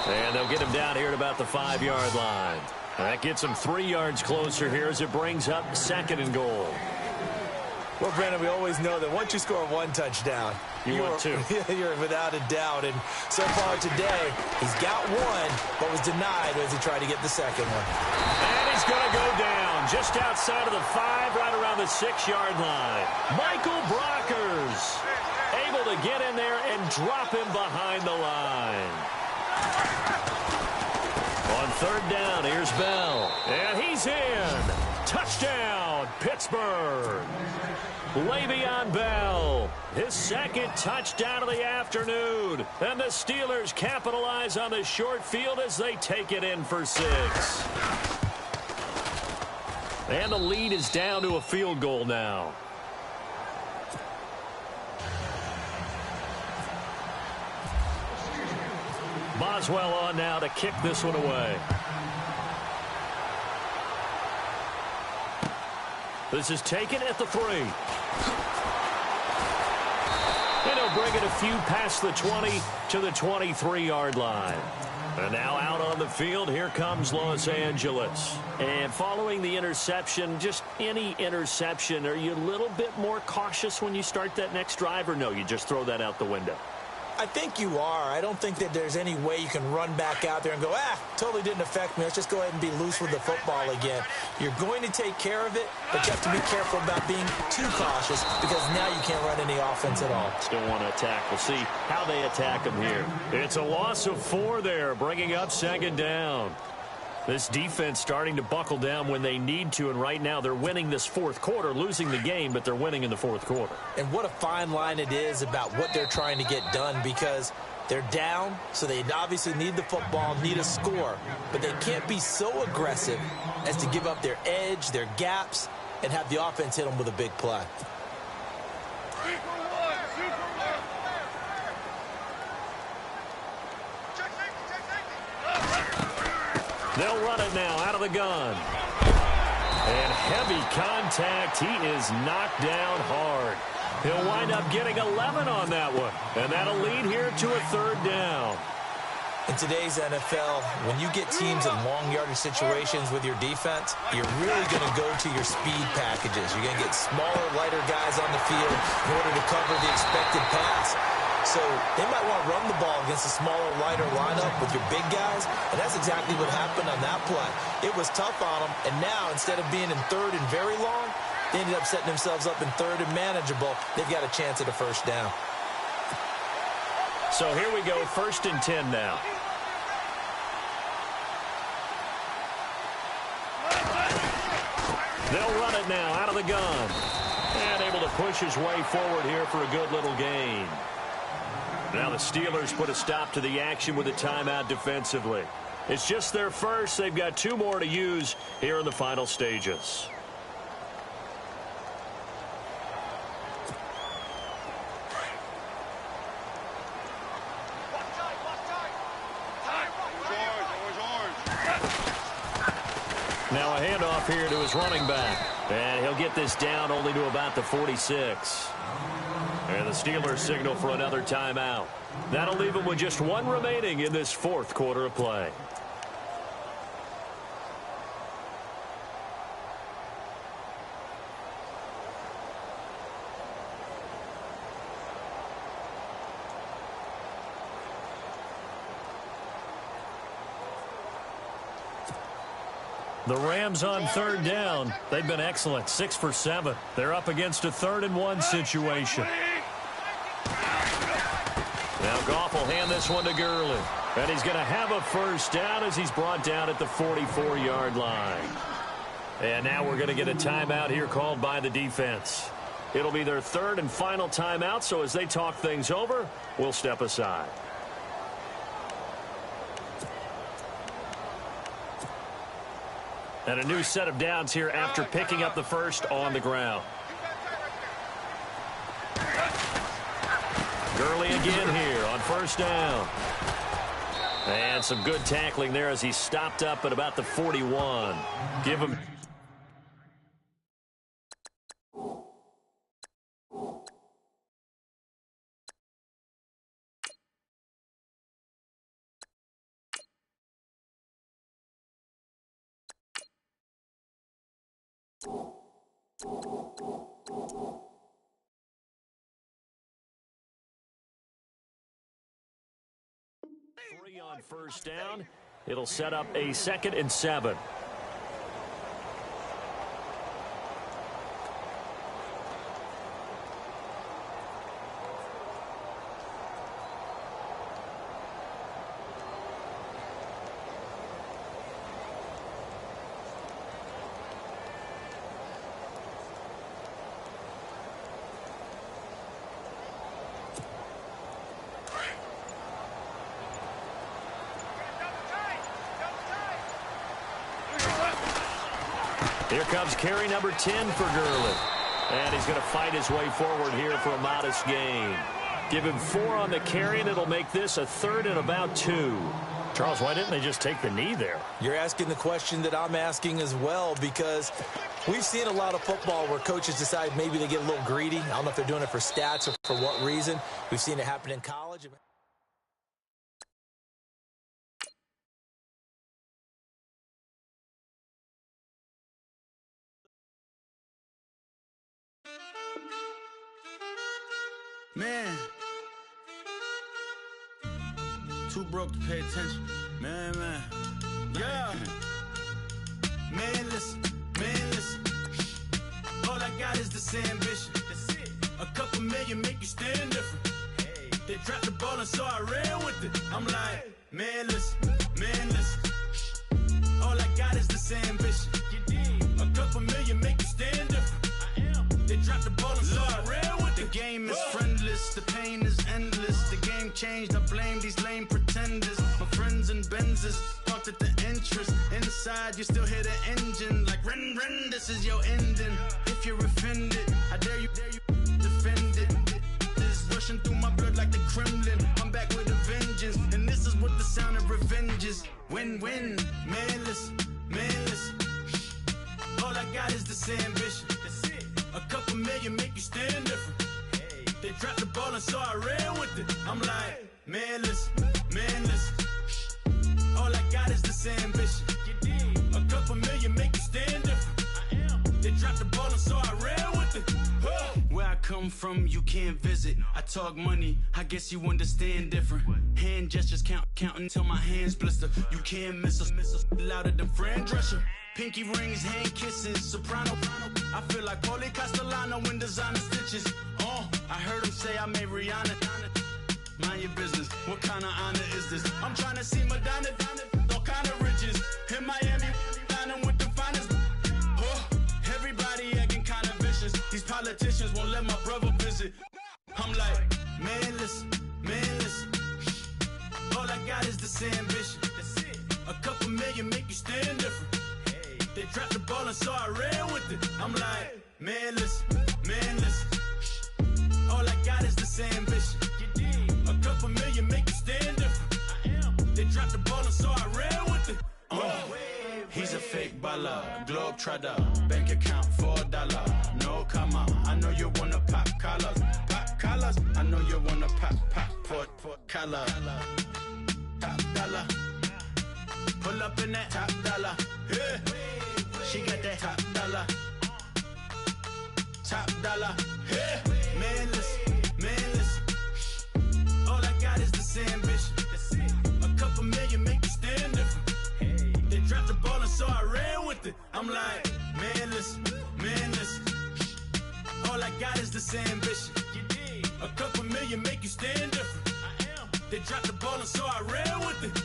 And they'll get him down here at about the 5-yard line. That gets them 3 yards closer here as it brings up 2nd and goal. Well, Brandon, we always know that once you score 1 touchdown, you're 2. You're without a doubt. And so far today, he's got 1, but was denied as he tried to get the 2nd one. And he's going to go down just outside of the 5, right around the 6-yard line. Michael Brockers able to get in there and drop him behind the line. On 3rd down, here's Bell. And he's in. Touchdown, Pittsburgh. Le'Veon Bell, his 2nd touchdown of the afternoon. And the Steelers capitalize on the short field as they take it in for 6. And the lead is down to a field goal now. Boswell on now to kick this one away. This is taken at the 3. And he'll bring it a few past the 20 to the 23-yard line. And now out on the field, here comes Los Angeles. And following the interception, just any interception, are you a little bit more cautious when you start that next drive, or no, you just throw that out the window? I think you are. I don't think that there's any way you can run back out there and go, totally didn't affect me. Let's just go ahead and be loose with the football again. You're going to take care of it, but you have to be careful about being too cautious because now you can't run any offense at all. Still want to attack. We'll see how they attack them here. It's a loss of 4 there, bringing up 2nd down. This defense starting to buckle down when they need to, and right now they're winning this 4th quarter, losing the game, but they're winning in the 4th quarter. And what a fine line it is about what they're trying to get done, because they're down, so they obviously need the football, need a score, but they can't be so aggressive as to give up their edge, their gaps, and have the offense hit them with a big play. They'll run it now out of the gun. And heavy contact. He is knocked down hard. He'll wind up getting 11 on that one. And that'll lead here to a 3rd down. In today's NFL, when you get teams in long yardage situations with your defense, you're really going to go to your speed packages. You're going to get smaller, lighter guys on the field in order to cover the expected pass. So they might want to run the ball against a smaller, lighter lineup with your big guys, and that's exactly what happened on that play. It was tough on them, and now instead of being in 3rd and very long, they ended up setting themselves up in 3rd and manageable. They've got a chance at a 1st down. So here we go, 1st and 10 now. They'll run it now out of the gun. And able to push his way forward here for a good little gain. Now the Steelers put a stop to the action with a timeout defensively. It's just their first. They've got 2 more to use here in the final stages. Now a handoff here to his running back. And he'll get this down only to about the 46. And the Steelers signal for another timeout. That'll leave them with just 1 remaining in this 4th quarter of play. The Rams on 3rd down. They've been excellent, 6 for 7. They're up against a 3rd and 1 situation. Now Goff will hand this one to Gurley. And he's going to have a 1st down as he's brought down at the 44-yard line. And now we're going to get a timeout here called by the defense. It'll be their 3rd and final timeout, so as they talk things over, we'll step aside. And a new set of downs here after picking up the 1st on the ground. Gurley again here on 1st down. And some good tackling there as he stopped up at about the 41. Give him Three on first down. It'll set up a 2nd and 7. Here comes carry number 10 for Gurley. And he's going to fight his way forward here for a modest gain. Give him 4 on the carry, and it'll make this a 3rd and about 2. Charles, why didn't they just take the knee there? You're asking the question that I'm asking as well, because we've seen a lot of football where coaches decide maybe they get a little greedy. I don't know if they're doing it for stats or for what reason. We've seen it happen in college. Man, too broke to pay attention. Man. Yeah. Man, listen. All I got is this ambition. That's it. A couple million make you stand different. Hey. They dropped the ball and so I ran with it. I'm like, man, listen. All I got is this ambition. A couple million make you stand different. I am. They dropped the ball and so I ran with it. The game is friendless, the pain is endless. The game changed, I blame these lame pretenders. My friends and Benzes parked at the entrance. Inside, you still hear the engine. Like, ren, this is your ending. If you're offended, I dare you defend it. This is rushing through my blood like the Kremlin. I'm back with a vengeance, and this is what the sound of revenge is. Win-win, man, listen. All I got is this ambition. That's it. A couple million make you stand different. Hey. They dropped the ball and so I ran with it. I'm like, man, listen. All I got is this ambition. A couple million make you stand different. I am. They dropped the ball and so I ran with it. Where I come from, you can't visit. I talk money, I guess you understand different. Hand gestures counting till my hands blister. You can't miss us louder than Fran Drescher. Pinky rings, hand kisses, soprano. I feel like Paulie Castellano in designer stitches. I heard him say I made Rihanna. Mind your business, what kind of honor is this? I'm trying to see Madonna, all kind of riches. In Miami, dining with the finest. Everybody acting kind of vicious. These politicians won't let my brother visit. I'm like, man, listen. All I got is this ambition. That's it. A couple million make you stand different. Hey. They dropped the ball and so I ran with it. I'm like, man, listen. All I got is this ambition. A couple million make you stand different. I am. They dropped the ball and so I ran with it. He's a fake baller, globe trotter, bank account $4, no comma. I know you wanna pop collars. I know you wanna pop collar. Top dollar, pull up in that top dollar. Yeah. She got that top dollar. Yeah. Man, listen. All I got is this ambition. A couple million make you stand different. They dropped the ball and so I ran with it. I'm like, man, listen. All I got is this ambition. A couple million make you stand different. I am. They dropped the ball and so I ran with it.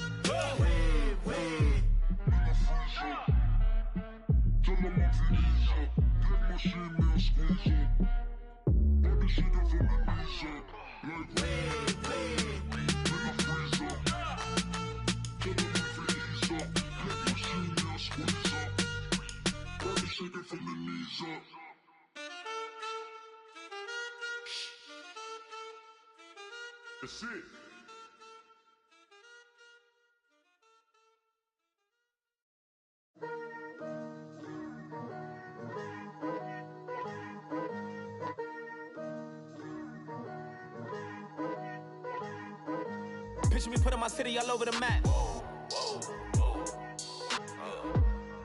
That's it. Picture me putting my city all over the map.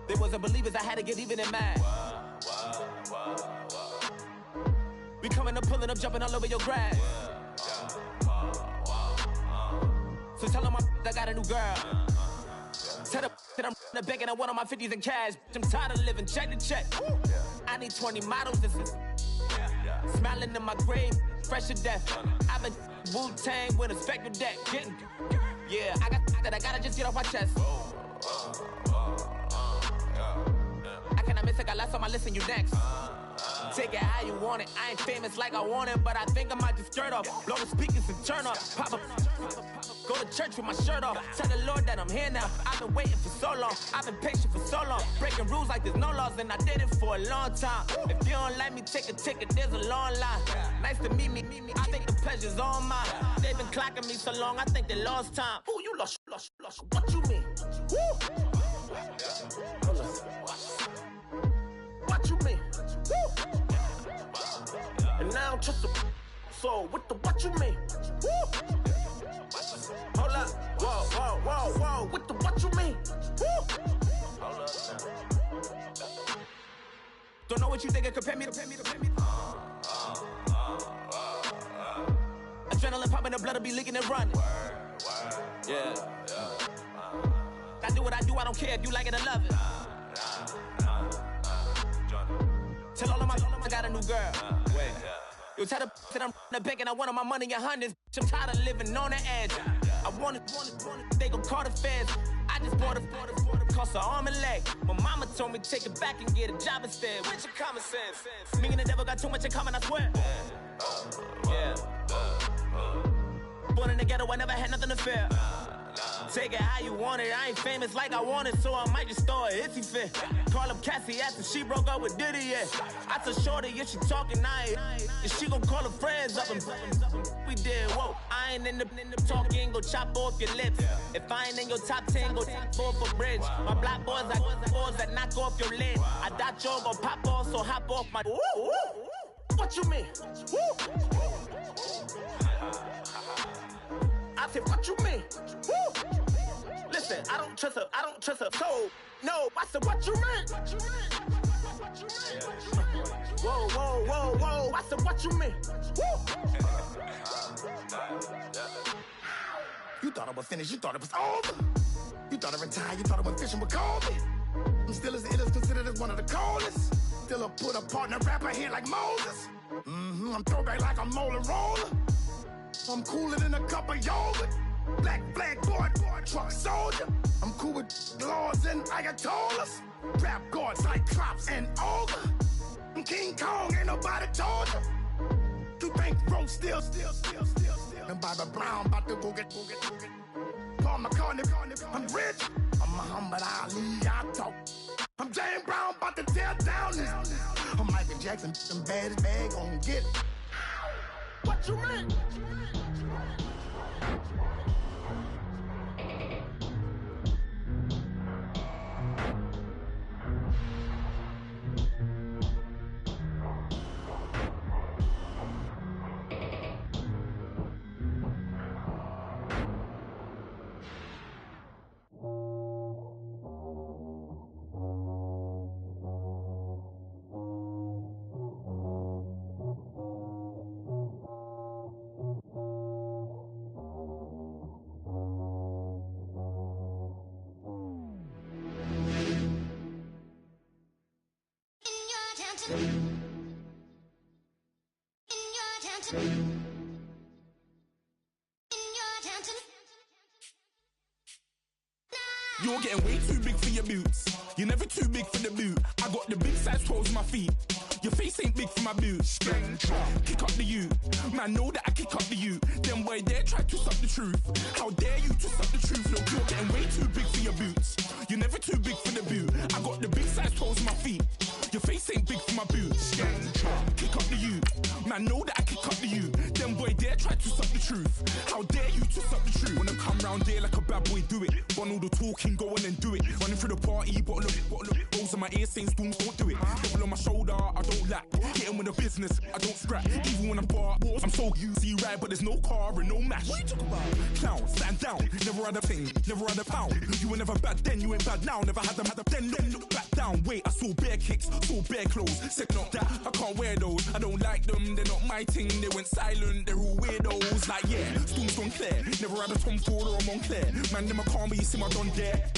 They wasn't believers, I had to get even in mad. We coming up, pulling up, jumping all over your grass. So tell them I got a new girl. Tell them that I'm the bank and I want all my 50s in cash. I'm tired of living check to check. I need 20 models. This is smiling in my grave, fresh to death. I've been Wu-Tang with a spectral deck. Getting, yeah, I got that. I gotta just get off my chest. I cannot miss it. Got last on my list and you next. Take it how you want it. I ain't famous like I want it, but I think I might just skirt off. Blow the speakers and turn up. Pop up. Go to church with my shirt off. Tell the Lord that I'm here now. I've been waiting for so long. I've been patient for so long. Breaking rules like there's no laws, and I did it for a long time. If you don't like me, take a ticket. There's a long line. Nice to meet me. I think the pleasure's all mine. They've been clocking me so long. I think they lost time. Ooh, you lost. What you mean? Woo. What you mean? Woo. And now I'm just a so what you mean? Woo. Hold up, whoa, what you mean? Woo. Hold up now. Don't know what you think, compare me to. Adrenaline popping, the blood will be leaking and running. Yeah. I do what I do, I don't care if you like it or love it. Tell all of my I got a new girl. Wait. You tell the that I'm the bank and I want all my money in hundreds. I'm tired of living on the edge. I want it. They gon' call the feds. I just bought a cost an arm and leg. My mama told me take it back and get a job instead. Where's your common sense? Me and the devil got too much in common, I swear. Yeah. Born in the ghetto, I never had nothing to fear. Take it how you want it. I ain't famous like I want it, so I might just throw a hissy fit. Call up Cassie after she broke up with Diddy, yeah. I told Shorty if she talking, and she gon' call her friends up and we did, whoa. I ain't in the talking, go chop off your lips. If I ain't in your top 10, go top 4 for bridge. My black boys like boys that knock off your lid. I thought y'all gon' pop off, so hop off my. What you mean? I said, what you mean? Woo! Listen, I don't trust her. So, no, I said, what you mean? Whoa, I said, what you mean? Woo! You thought I was finished, you thought it was over. You thought I retired, you thought I went fishing with Kobe. I'm still as ill as considered as one of the coldest. Still a put a partner rapper here like Moses. I'm throwback like a molar roller. I'm cooler than a cup of yogurt. Black flag boy, truck soldier. I'm cool with laws and Ayatollahs. Rap god, Cyclops and Ogre. I'm King Kong, ain't nobody told you. You think road still. And Bobby Brown about to go get. Paul McCartney, I'm rich. I'm Muhammad Ali, I talk. I'm James Brown, about to tear down this. I'm Michael Jackson, them bad as bad, gon' get it. What you mean? You're getting way too big for your boots. You're never too big for the boot. I got the big size toes on my feet. Your face ain't big for my boots. Kick up the you. Man, know that I kick up the you. Them boy there try to suck the truth. How dare you to suck the truth? Look, you're getting way too big for your boots. You're never too big for the boot. I got the big size toes on my feet. Your face ain't big for my boots. Kick up the you. Man, know that I kick up the you. Them boy there dare try to suck the truth? How dare you to suck the truth? When I come round there like a bad boy, do it. Want all the talking, go on and do it. Running through the party, bottle of it. Rolls in my ear saying storms, don't do it. Double on my shoulder, I don't lack. Getting with the business, I don't scrap. Even when I'm bar, I'm so easy ride, but there's no car and no mash. What you talking about? Clown, stand down. Never had a thing, never had a pound. You were never bad then, you ain't bad now. Never had them, then look back down. Wait, I saw bare kicks, saw bare clothes. Said not that, I can't wear those. I don't like them, they're not my thing. They went silent, they're all weirdos. Like yeah, storms gone clear. Never had a Tom Ford or a Montclair. Man, them I can't, but you see my done there.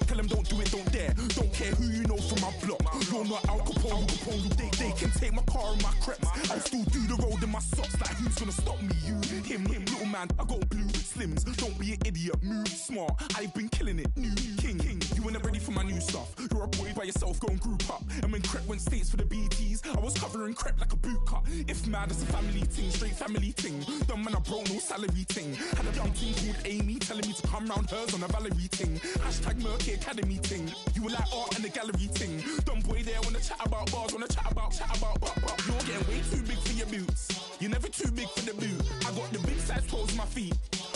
Tell them don't do it, don't dare. Don't care who you know from my block. You're not Al Capone, they can take my car and my creps. I still do the road in my socks. Like who's gonna stop me? You, him, little man. I got blue slims. Don't be an idiot, move smart. I've been killing it, new king. You ain't ready for my new stuff. You're a boy by yourself, go and group up. And when Crep went states for the BTs, I was covering Crep like a boot cut. If mad, it's a family thing, straight family thing. Dumb man, I broke no salary thing. Had a young thing called Amy telling me to come round hers on a Valerie thing. Hashtag Murky Academy thing. You were like art and the gallery thing. Dumb boy there wanna chat about bars, wanna chat about. You're getting way too big for your boots. You're never too big for the boot. I got the big size toes on my feet.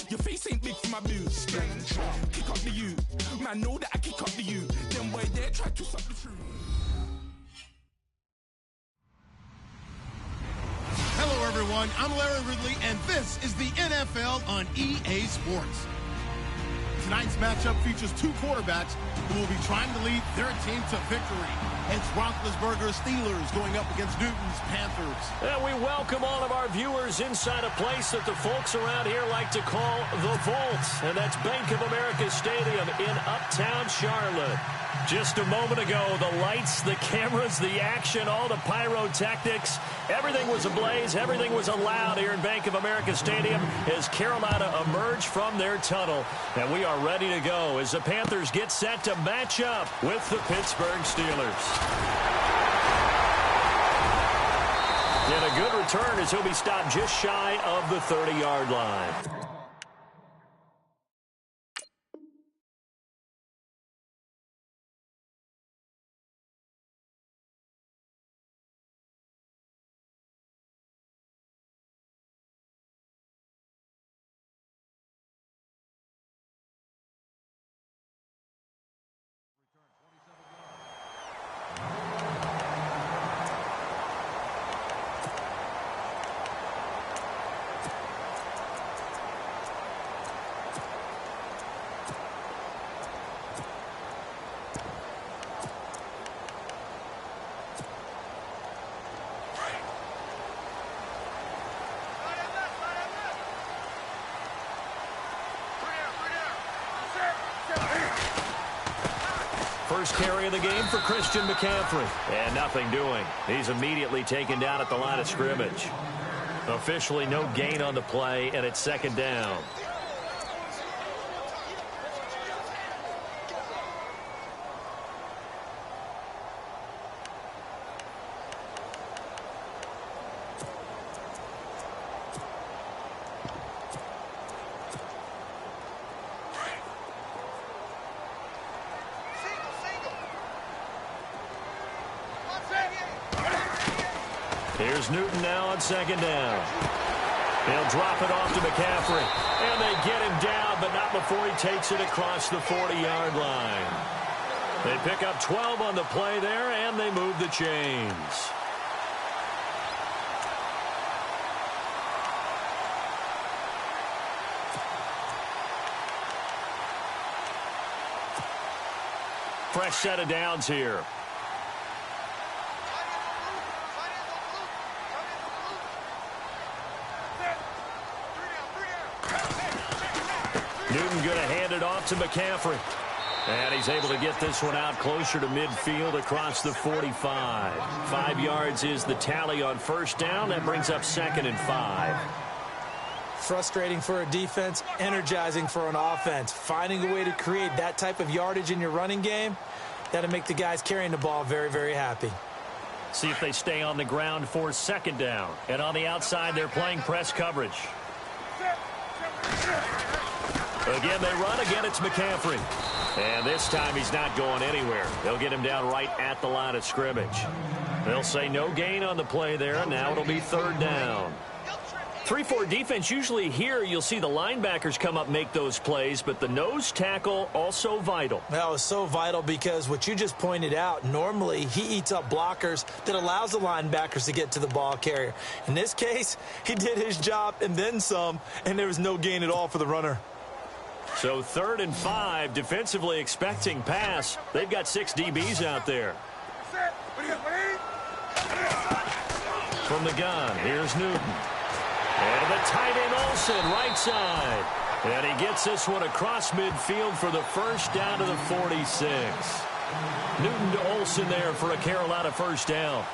Your face ain't big for my boots. Kick up the you. Man, know that I kick up the you. Them boy there try to suck the truth. Hello, everyone. I'm Larry Ridley, and this is the NFL on EA Sports. Tonight's matchup features two quarterbacks who will be trying to lead their team to victory. It's Roethlisberger's Steelers going up against Newton's Panthers. And we welcome all of our viewers inside a place that the folks around here like to call the Vault. And that's Bank of America Stadium in Uptown Charlotte. Just a moment ago, the lights, the cameras, the action, all the pyrotechnics, everything was ablaze, everything was allowed here in Bank of America Stadium as Carolina emerged from their tunnel. And we are ready to go as the Panthers get set to match up with the Pittsburgh Steelers. And a good return as he'll be stopped just shy of the 30-yard line. First carry of the game for Christian McCaffrey. And nothing doing. He's immediately taken down at the line of scrimmage. Officially no gain on the play, and it's second down. Here's Newton now on second down. He'll drop it off to McCaffrey. And they get him down, but not before he takes it across the 40-yard line. They pick up 12 on the play there, and they move the chains. Fresh set of downs here. Newton going to hand it off to McCaffrey. And he's able to get this one out closer to midfield across the 45. 5 yards is the tally on first down. That brings up 2nd and 5. Frustrating for a defense, energizing for an offense. Finding a way to create that type of yardage in your running game, that'll make the guys carrying the ball very, very happy. See if they stay on the ground for second down. And on the outside, they're playing press coverage. Again, they run. Again, it's McCaffrey. And this time he's not going anywhere. They'll get him down right at the line of scrimmage. They'll say no gain on the play there. Now it'll be third down. 3-4 defense, usually here you'll see the linebackers come up, make those plays, but the nose tackle also vital. Well, it's so vital because what you just pointed out, normally he eats up blockers that allows the linebackers to get to the ball carrier. In this case, he did his job and then some, and there was no gain at all for the runner. So 3rd and 5, defensively expecting pass. They've got 6 DBs out there. From the gun, here's Newton. And the tight end Olsen, right side. And he gets this one across midfield for the first down to the 46. Newton to Olsen there for a Carolina first down.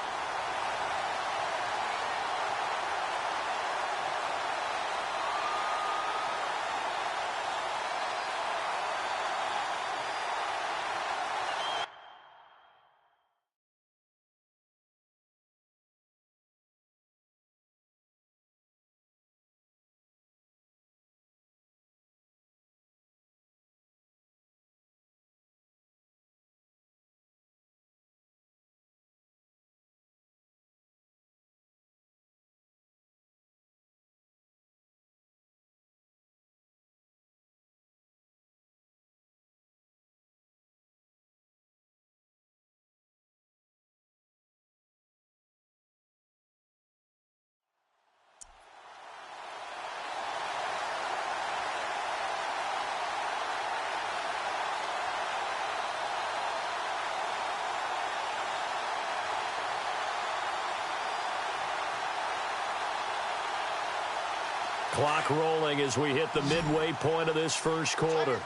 Clock rolling as we hit the midway point of this first quarter.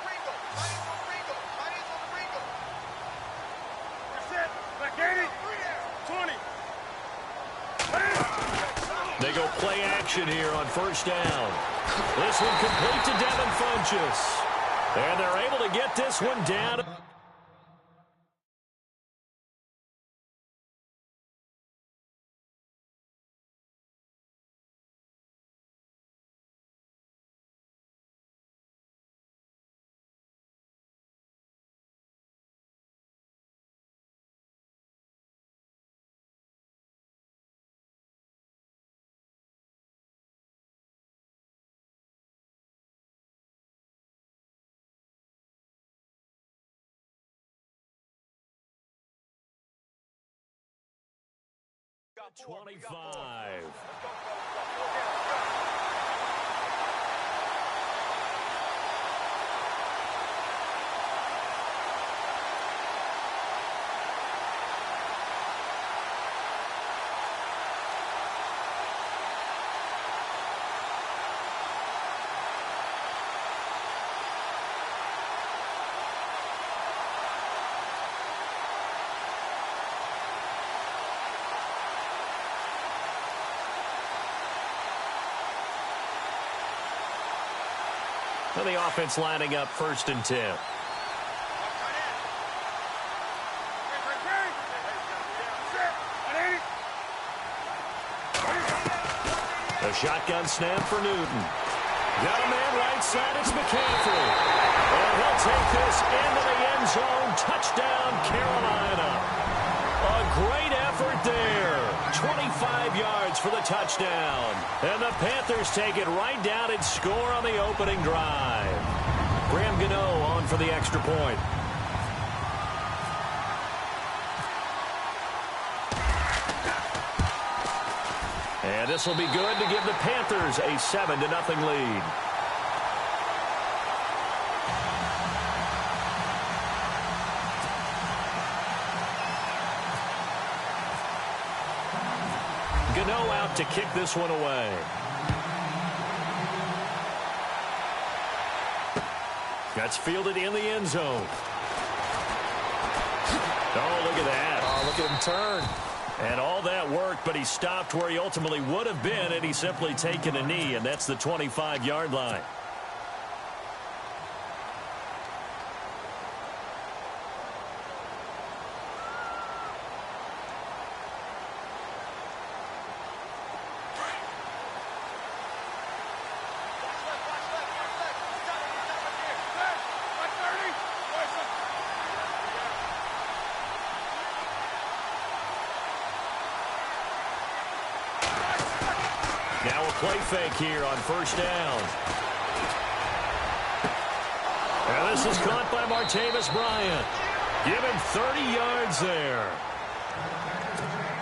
They go play action here on first down. This one complete to Devin Funchess. And they're able to get this one down. Got 25. So the offense lining up 1st and 10. A shotgun snap for Newton. Got a man right side, it's McCaffrey. And he'll take this into the end zone. Touchdown, Carolina. A great effort there. 25 yards for the touchdown. And the Panthers take it right down and score on the opening drive. Graham Gano on for the extra point. And this will be good to give the Panthers a 7-0 lead. Gano out to kick this one away. That's fielded in the end zone. Oh, look at that. Oh, look at him turn. And all that work, but he stopped where he ultimately would have been, and he's simply taken a knee, and that's the 25-yard line. Now a play fake here on first down. And this is caught by Martavis Bryant. Give him 30 yards there.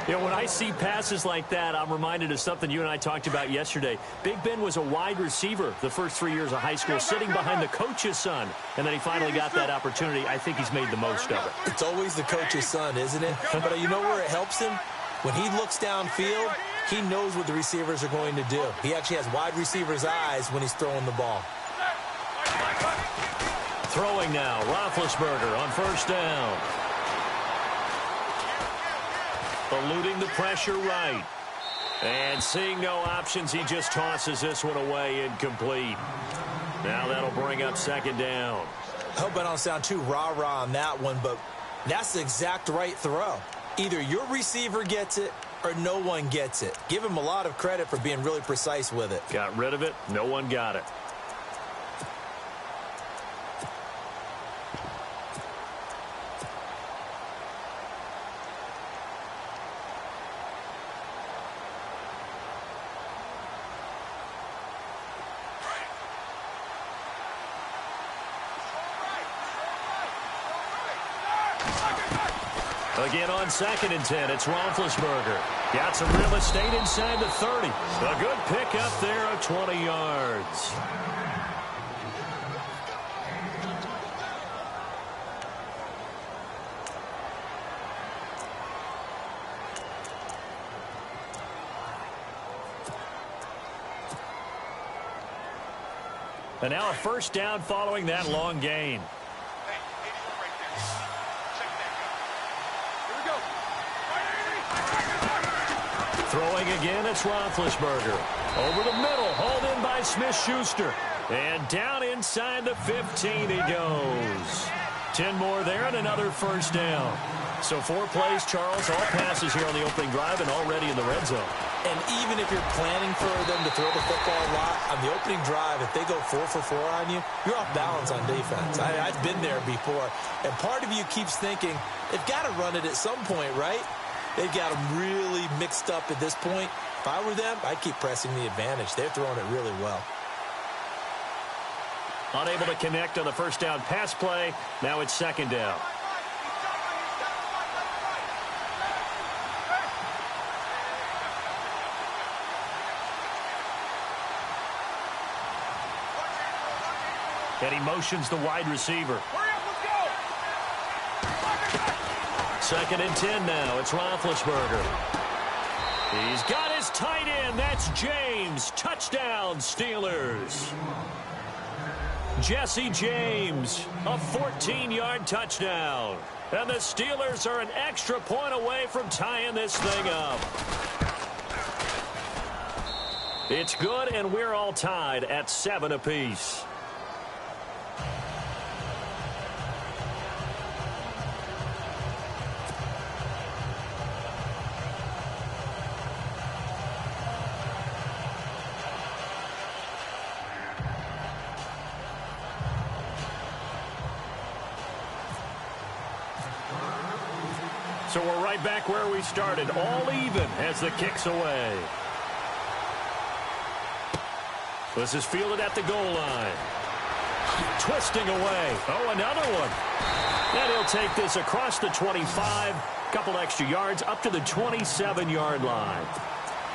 You know, when I see passes like that, I'm reminded of something you and I talked about yesterday. Big Ben was a wide receiver the first 3 years of high school, sitting behind the coach's son, and then he finally got that opportunity. I think he's made the most of it. It's always the coach's son, isn't it? But you know where it helps him? When he looks downfield, he knows what the receivers are going to do. He actually has wide receivers' eyes when he's throwing the ball. Throwing now, Roethlisberger on first down. Eluding the pressure right. And seeing no options, he just tosses this one away incomplete. Now that'll bring up second down. I hope I don't sound too rah-rah on that one, but that's the exact right throw. Either your receiver gets it or no one gets it. Give him a lot of credit for being really precise with it. Got rid of it. No one got it. Again on 2nd and 10, it's Roethlisberger. Got some real estate inside the 30. A good pickup there of 20 yards. And now a first down following that long gain. Throwing again, it's Roethlisberger. Over the middle, hauled in by Smith-Schuster. And down inside the 15 he goes. 10 more there and another first down. So 4 plays, Charles, all passes here on the opening drive and already in the red zone. And even if you're planning for them to throw the football a lot, on the opening drive, if they go 4 for 4 on you, you're off balance on defense. I've been there before. And part of you keeps thinking, they've got to run it at some point, right? They've got them really mixed up at this point. If I were them, I'd keep pressing the advantage. They're throwing it really well. Unable to connect on the first down pass play. Now it's second down. And he motions the wide receiver. Second and 10 now. It's Roethlisberger. He's got his tight end. That's James. Touchdown, Steelers. Jesse James, a 14-yard touchdown. And the Steelers are an extra point away from tying this thing up. It's good, and we're all tied at 7 apiece. So we're right back where we started, all even as the kick's away. This is fielded at the goal line. Twisting away. Oh, another one. And he'll take this across the 25, couple extra yards up to the 27-yard line.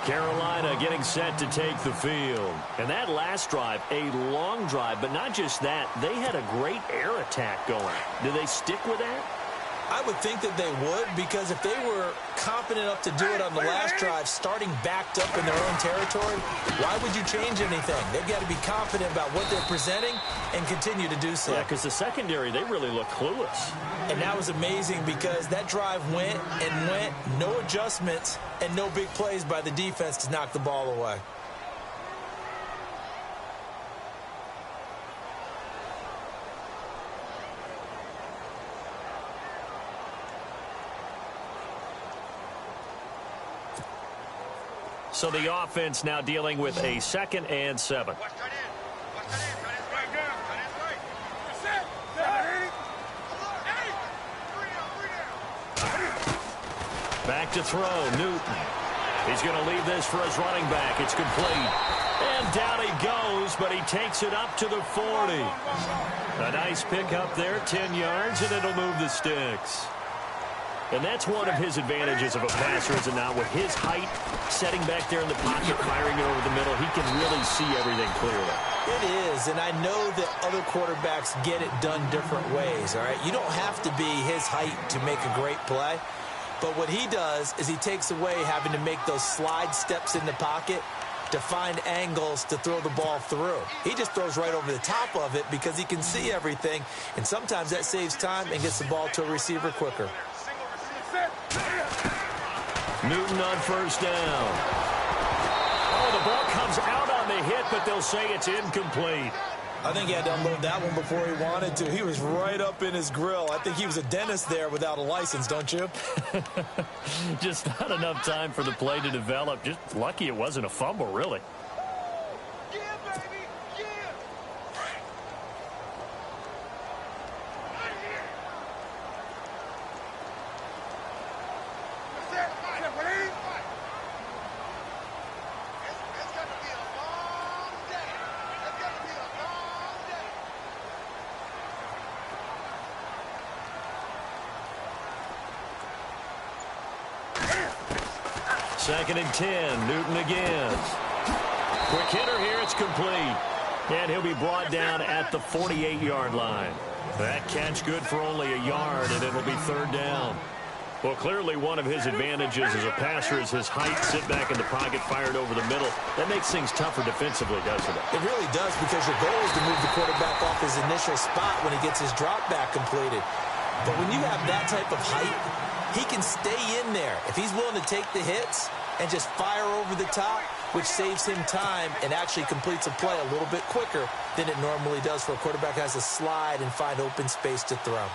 Carolina getting set to take the field. And that last drive, a long drive, but not just that. They had a great air attack going. Do they stick with that? I would think that they would, because if they were confident enough to do it on the last drive, starting backed up in their own territory, why would you change anything? They've got to be confident about what they're presenting and continue to do so. Yeah, because the secondary, they really look clueless. And that was amazing because that drive went and went, no adjustments and no big plays by the defense to knock the ball away. So the offense now dealing with a 2nd and 7. Back to throw, Newton. He's going to leave this for his running back. It's complete. And down he goes, but he takes it up to the 40. A nice pick up there, 10 yards, and it'll move the sticks. And that's one of his advantages of a passer, is it not? With his height, setting back there in the pocket, firing it over the middle, he can really see everything clearly. It is, and I know that other quarterbacks get it done different ways, all right? You don't have to be his height to make a great play. But what he does is he takes away having to make those slide steps in the pocket to find angles to throw the ball through. He just throws right over the top of it because he can see everything, and sometimes that saves time and gets the ball to a receiver quicker. Newton on first down. Oh, the ball comes out on the hit, but they'll say it's incomplete. I think he had to unload that one before he wanted to. He was right up in his grill. I think he was a dentist there without a license, don't you? Just not enough time for the play to develop. Just lucky it wasn't a fumble, really. Second and 10, Newton again. Quick hitter here, it's complete. And he'll be brought down at the 48-yard line. That catch good for only a yard, and it'll be third down. Well, clearly one of his advantages as a passer is his height, sit back in the pocket, fired over the middle. That makes things tougher defensively, doesn't it? It really does, because your goal is to move the quarterback off his initial spot when he gets his drop back completed. But when you have that type of height, he can stay in there if he's willing to take the hits and just fire over the top, which saves him time and actually completes a play a little bit quicker than it normally does for a quarterback who has to slide and find open space to throw.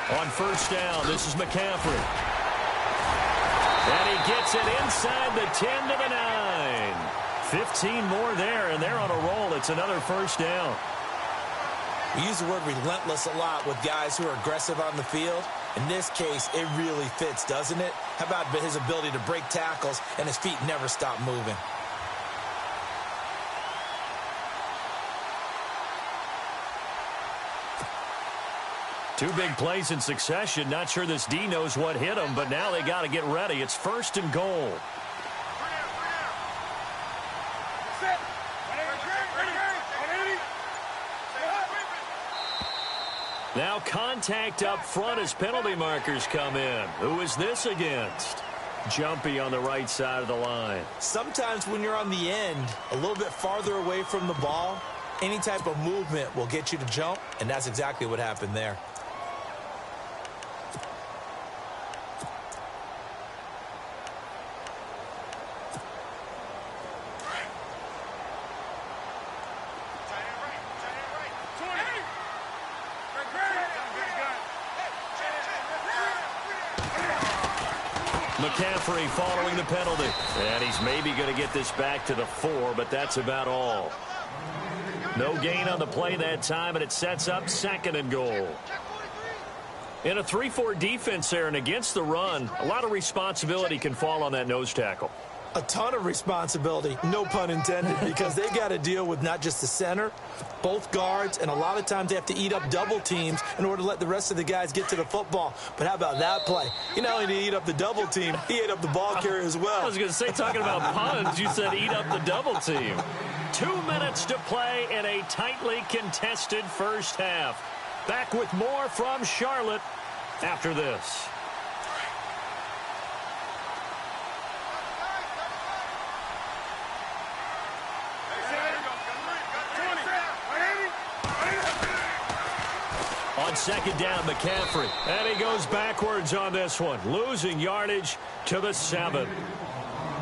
On first down, this is McCaffrey. And he gets it inside the 10 to the 9. 15 more there, and they're on a roll. It's another first down. We use the word relentless a lot with guys who are aggressive on the field. In this case, it really fits, doesn't it? How about his ability to break tackles and his feet never stop moving? Two big plays in succession. Not sure this D knows what hit him, but now they got to get ready. It's first and goal. Now contact up front as penalty markers come in. Who is this against? Jumpy on the right side of the line. Sometimes when you're on the end, a little bit farther away from the ball, any type of movement will get you to jump, and that's exactly what happened there. McCaffrey following the penalty. And he's maybe going to get this back to the 4, but that's about all. No gain on the play that time, and it sets up second and goal. In a 3-4 defense there and against the run, a lot of responsibility can fall on that nose tackle. A ton of responsibility, no pun intended, because they've got to deal with not just the center, both guards, and a lot of times they have to eat up double teams in order to let the rest of the guys get to the football. But how about that play? You not only did he eat up the double team, he ate up the ball carrier as well. I was going to say, talking about puns, you said eat up the double team. 2 minutes to play in a tightly contested first half. Back with more from Charlotte after this. On second down, McCaffrey. And he goes backwards on this one, losing yardage to the 7.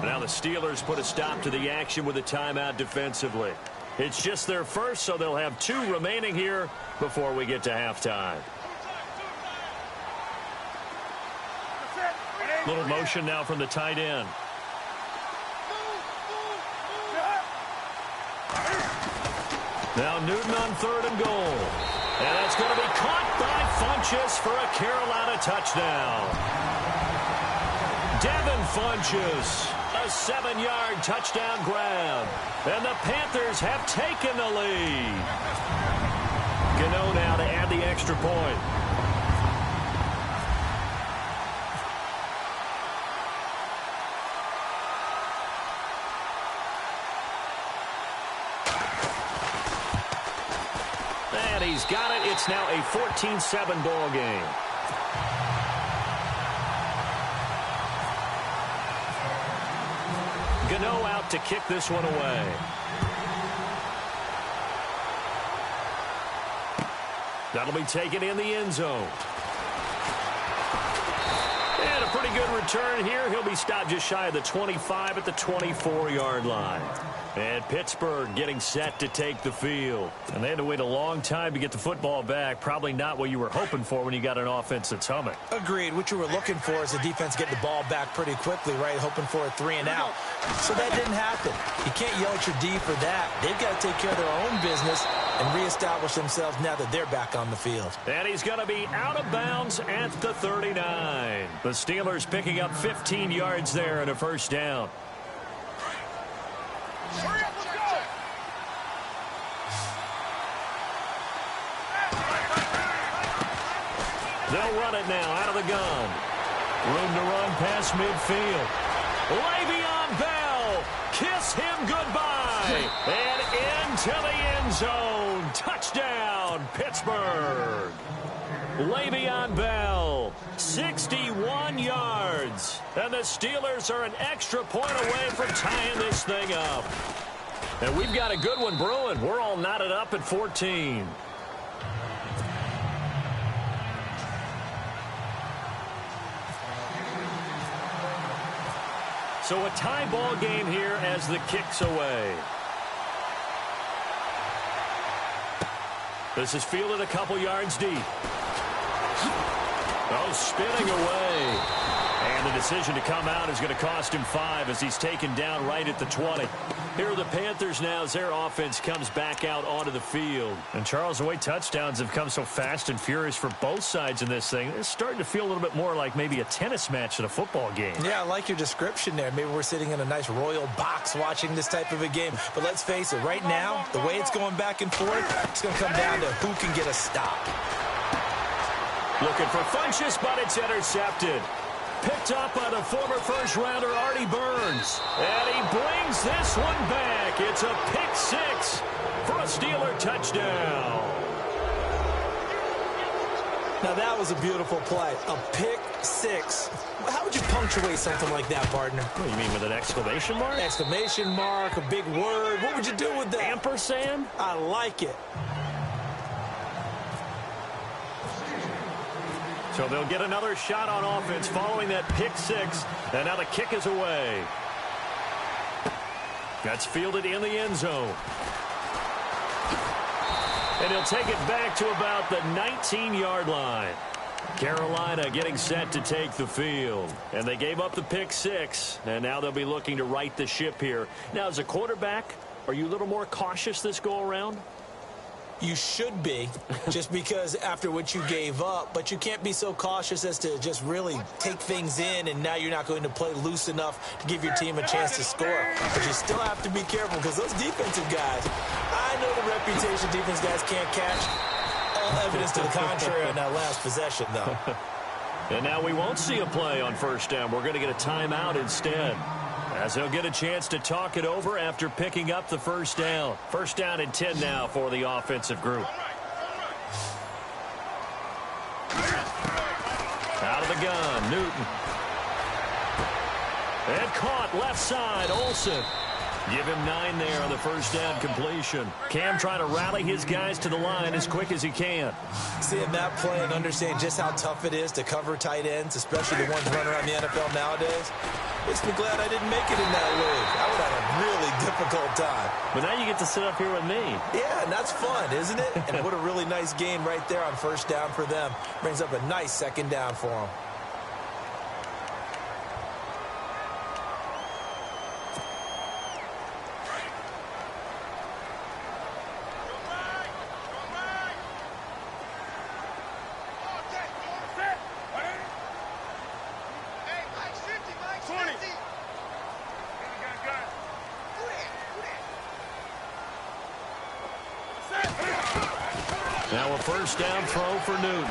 Now the Steelers put a stop to the action with a timeout defensively. It's just their first, so they'll have 2 remaining here before we get to halftime. Little motion now from the tight end. Now Newton on 3rd and goal. And that's going to be caught by Funchess for a Carolina touchdown. Devin Funchess, a 7-yard touchdown grab. And the Panthers have taken the lead. Gano now to add the extra point. And he's got it. It's now a 14-7 ball game. Gano out to kick this one away. That'll be taken in the end zone. And a pretty good return here. He'll be stopped just shy of the 25 at the 24-yard line. And Pittsburgh getting set to take the field. And they had to wait a long time to get the football back. Probably not what you were hoping for when you got an offense that's humming. Agreed. What you were looking for is the defense getting the ball back pretty quickly, right? Hoping for a 3 and out. So that didn't happen. You can't yell at your D for that. They've got to take care of their own business and reestablish themselves now that they're back on the field. And he's going to be out of bounds at the 39. The Steelers picking up 15 yards there and a first down. Hurry up, let's go! They'll run it now out of the gun. Room to run past midfield. Le'Veon Bell, kiss him goodbye. And into the end zone. Touchdown, Pittsburgh. Le'Veon Bell, 61 yards. And the Steelers are an extra point away from tying this thing up. And we've got a good one brewing. We're all knotted up at 14. So a tie ball game here as the kick's away. This is fielded a couple yards deep. Oh, spinning away. And the decision to come out is going to cost him 5 as he's taken down right at the 20. Here are the Panthers now as their offense comes back out onto the field. And Charles, the way touchdowns have come so fast and furious for both sides in this thing, it's starting to feel a little bit more like maybe a tennis match than a football game. Yeah, I like your description there. Maybe we're sitting in a nice royal box watching this type of a game. But let's face it, right now, the way it's going back and forth, it's going to come down to who can get a stop. Looking for Funchess, but it's intercepted. Picked up by the former first-rounder Artie Burns. And he brings this one back. It's a pick 6 for a Steeler touchdown. Now, that was a beautiful play. A pick 6. How would you punctuate something like that, partner? What do you mean, with an exclamation mark? Exclamation mark, a big word. What would you do with that? Ampersand? I like it. So they'll get another shot on offense following that pick 6. And now the kick is away. That's fielded in the end zone. And he'll take it back to about the 19-yard line. Carolina getting set to take the field. And they gave up the pick 6. And now they'll be looking to right the ship here. Now, as a quarterback, are you a little more cautious this go-around? You should be, just because after what you gave up, but you can't be so cautious as to just really take things in, and now you're not going to play loose enough to give your team a chance to score. But you still have to be careful because those defensive guys, I know the reputation defense guys can't catch. All evidence to the contrary on that last possession, though. And now we won't see a play on first down. We're going to get a timeout instead, as they'll get a chance to talk it over after picking up the first down. First down and 10 now for the offensive group. Out of the gun, Newton. And caught left side, Olsen. Give him 9 there on the first down completion. Cam trying to rally his guys to the line as quick as he can. Seeing that play and understanding just how tough it is to cover tight ends, especially the ones running around the NFL nowadays, makes me glad I didn't make it in that league. I would have a really difficult time. But now you get to sit up here with me. Yeah, and that's fun, isn't it? And what a really nice gain right there on first down for them. Brings up a nice second down for them. Now a first down throw for Newton.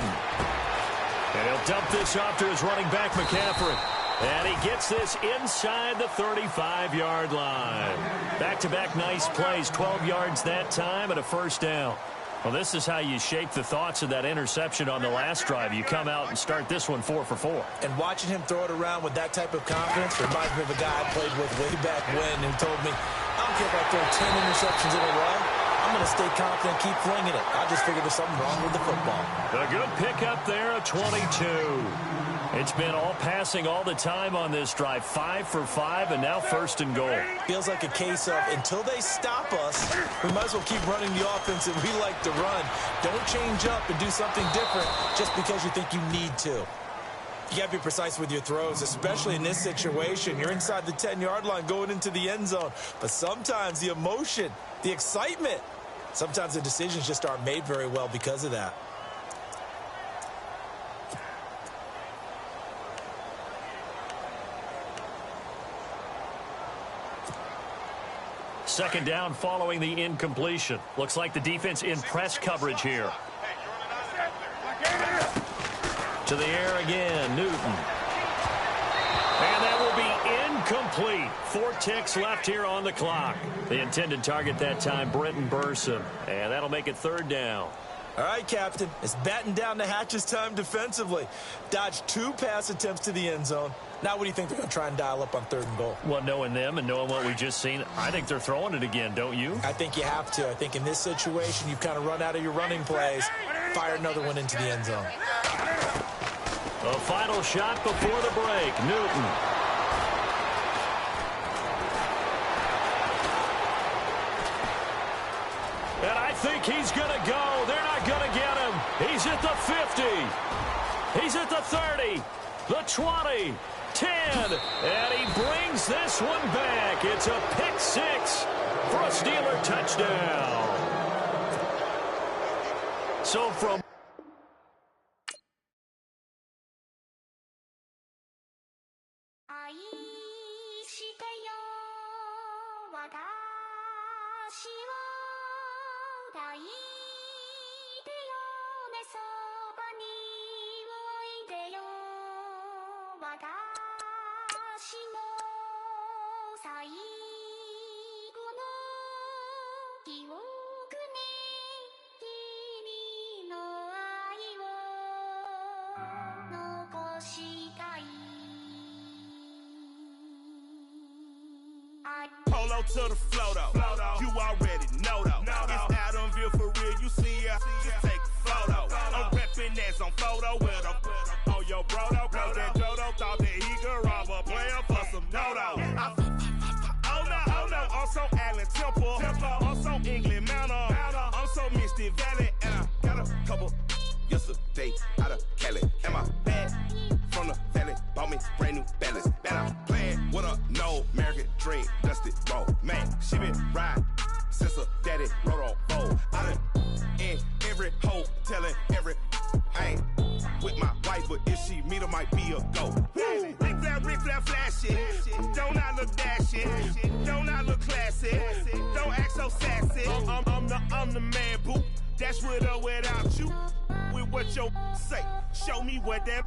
And he'll dump this off to his running back, McCaffrey. And he gets this inside the 35-yard line. Back-to-back nice plays, 12 yards that time and a first down. Well, this is how you shake the thoughts of that interception on the last drive. You come out and start this one 4 for 4. And watching him throw it around with that type of confidence reminds me of a guy I played with way back when who told me, I don't care if I throw 10 interceptions in a row. I'm going to stay confident, keep flinging it. I just figured there's something wrong with the football. A good pickup there, a 22. It's been all passing all the time on this drive. 5 for 5, and now first and goal. Feels like a case of until they stop us, we might as well keep running the offense that we like to run. Don't change up and do something different just because you think you need to. You got to be precise with your throws, especially in this situation. You're inside the 10-yard line going into the end zone. But sometimes the emotion, the excitement, sometimes the decisions just aren't made very well because of that. Second down following the incompletion. Looks like the defense in press coverage here. To the air again, Newton. And that will be incomplete. 4 ticks left here on the clock. The intended target that time, Brenton Burson. And that'll make it third down. All right, Captain. It's batten down the hatches time defensively. Dodged 2 pass attempts to the end zone. Now what do you think they're going to try and dial up on third and goal? Well, knowing them and knowing what we just seen, I think they're throwing it again, don't you? I think you have to. I think in this situation, you've kind of run out of your running plays. Fire another one into the end zone. A final shot before the break. Newton. And I think he's going to go. They're not going to get him. He's at the 50. He's at the 30. The 20. 10. And he brings this one back. It's a pick 6 for a Steeler touchdown. So from Polo to the flow though. You already know though. It's Adamville for real. You see ya, just take a photo. I'm reppin' that's on photo with a on your bro though. Cause that Jodo thought that he could rob a player for some dodo. Oh no, also Allen Temple. Also England Mountain. Also Mystic Valley. And I got a couple yesterday out of Cali. And my bag from the valley bought me brand new balance. And I'm playing with a no American dream, dusted roll. Man, she been riding since her daddy rode on bowl. I done in every hole, telling every I ain't with my wife, but if she meet her, might be a go. Rick Flair flashing. Don't I look dashing? Don't I look classy? Don't act so sassy. I'm the man, boo. Dash with or without you. With what your say. Show me what that.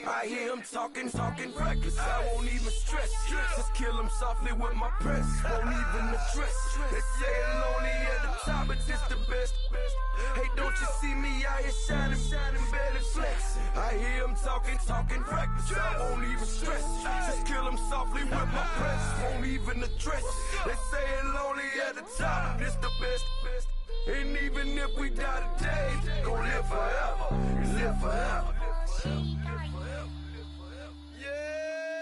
I hear him talking reckless. I won't even stress. Just kill him softly with my press. Won't even address. They say it lonely at the top, but this the best. Hey, don't you see me out here shining, barely flexing? I hear him talking reckless. I won't even stress. Just kill him softly with my press. Won't even address. They say it lonely at the top, this the best. And even if we die today, gon' live forever. Live forever.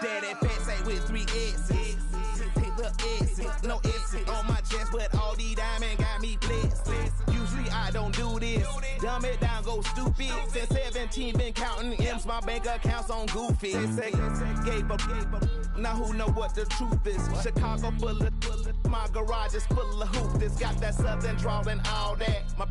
Daddy Pat say with 3 S's. Take the S's, no S's on my chest, but all these diamonds got me blessed. Usually I don't do this. Dumb it down, go stupid. Since 17 been counting M's, my bank accounts on goofy. Say gave up. Now who know what the truth is? Chicago full of my garage is full of hoops. This got that southern drawl and all that. My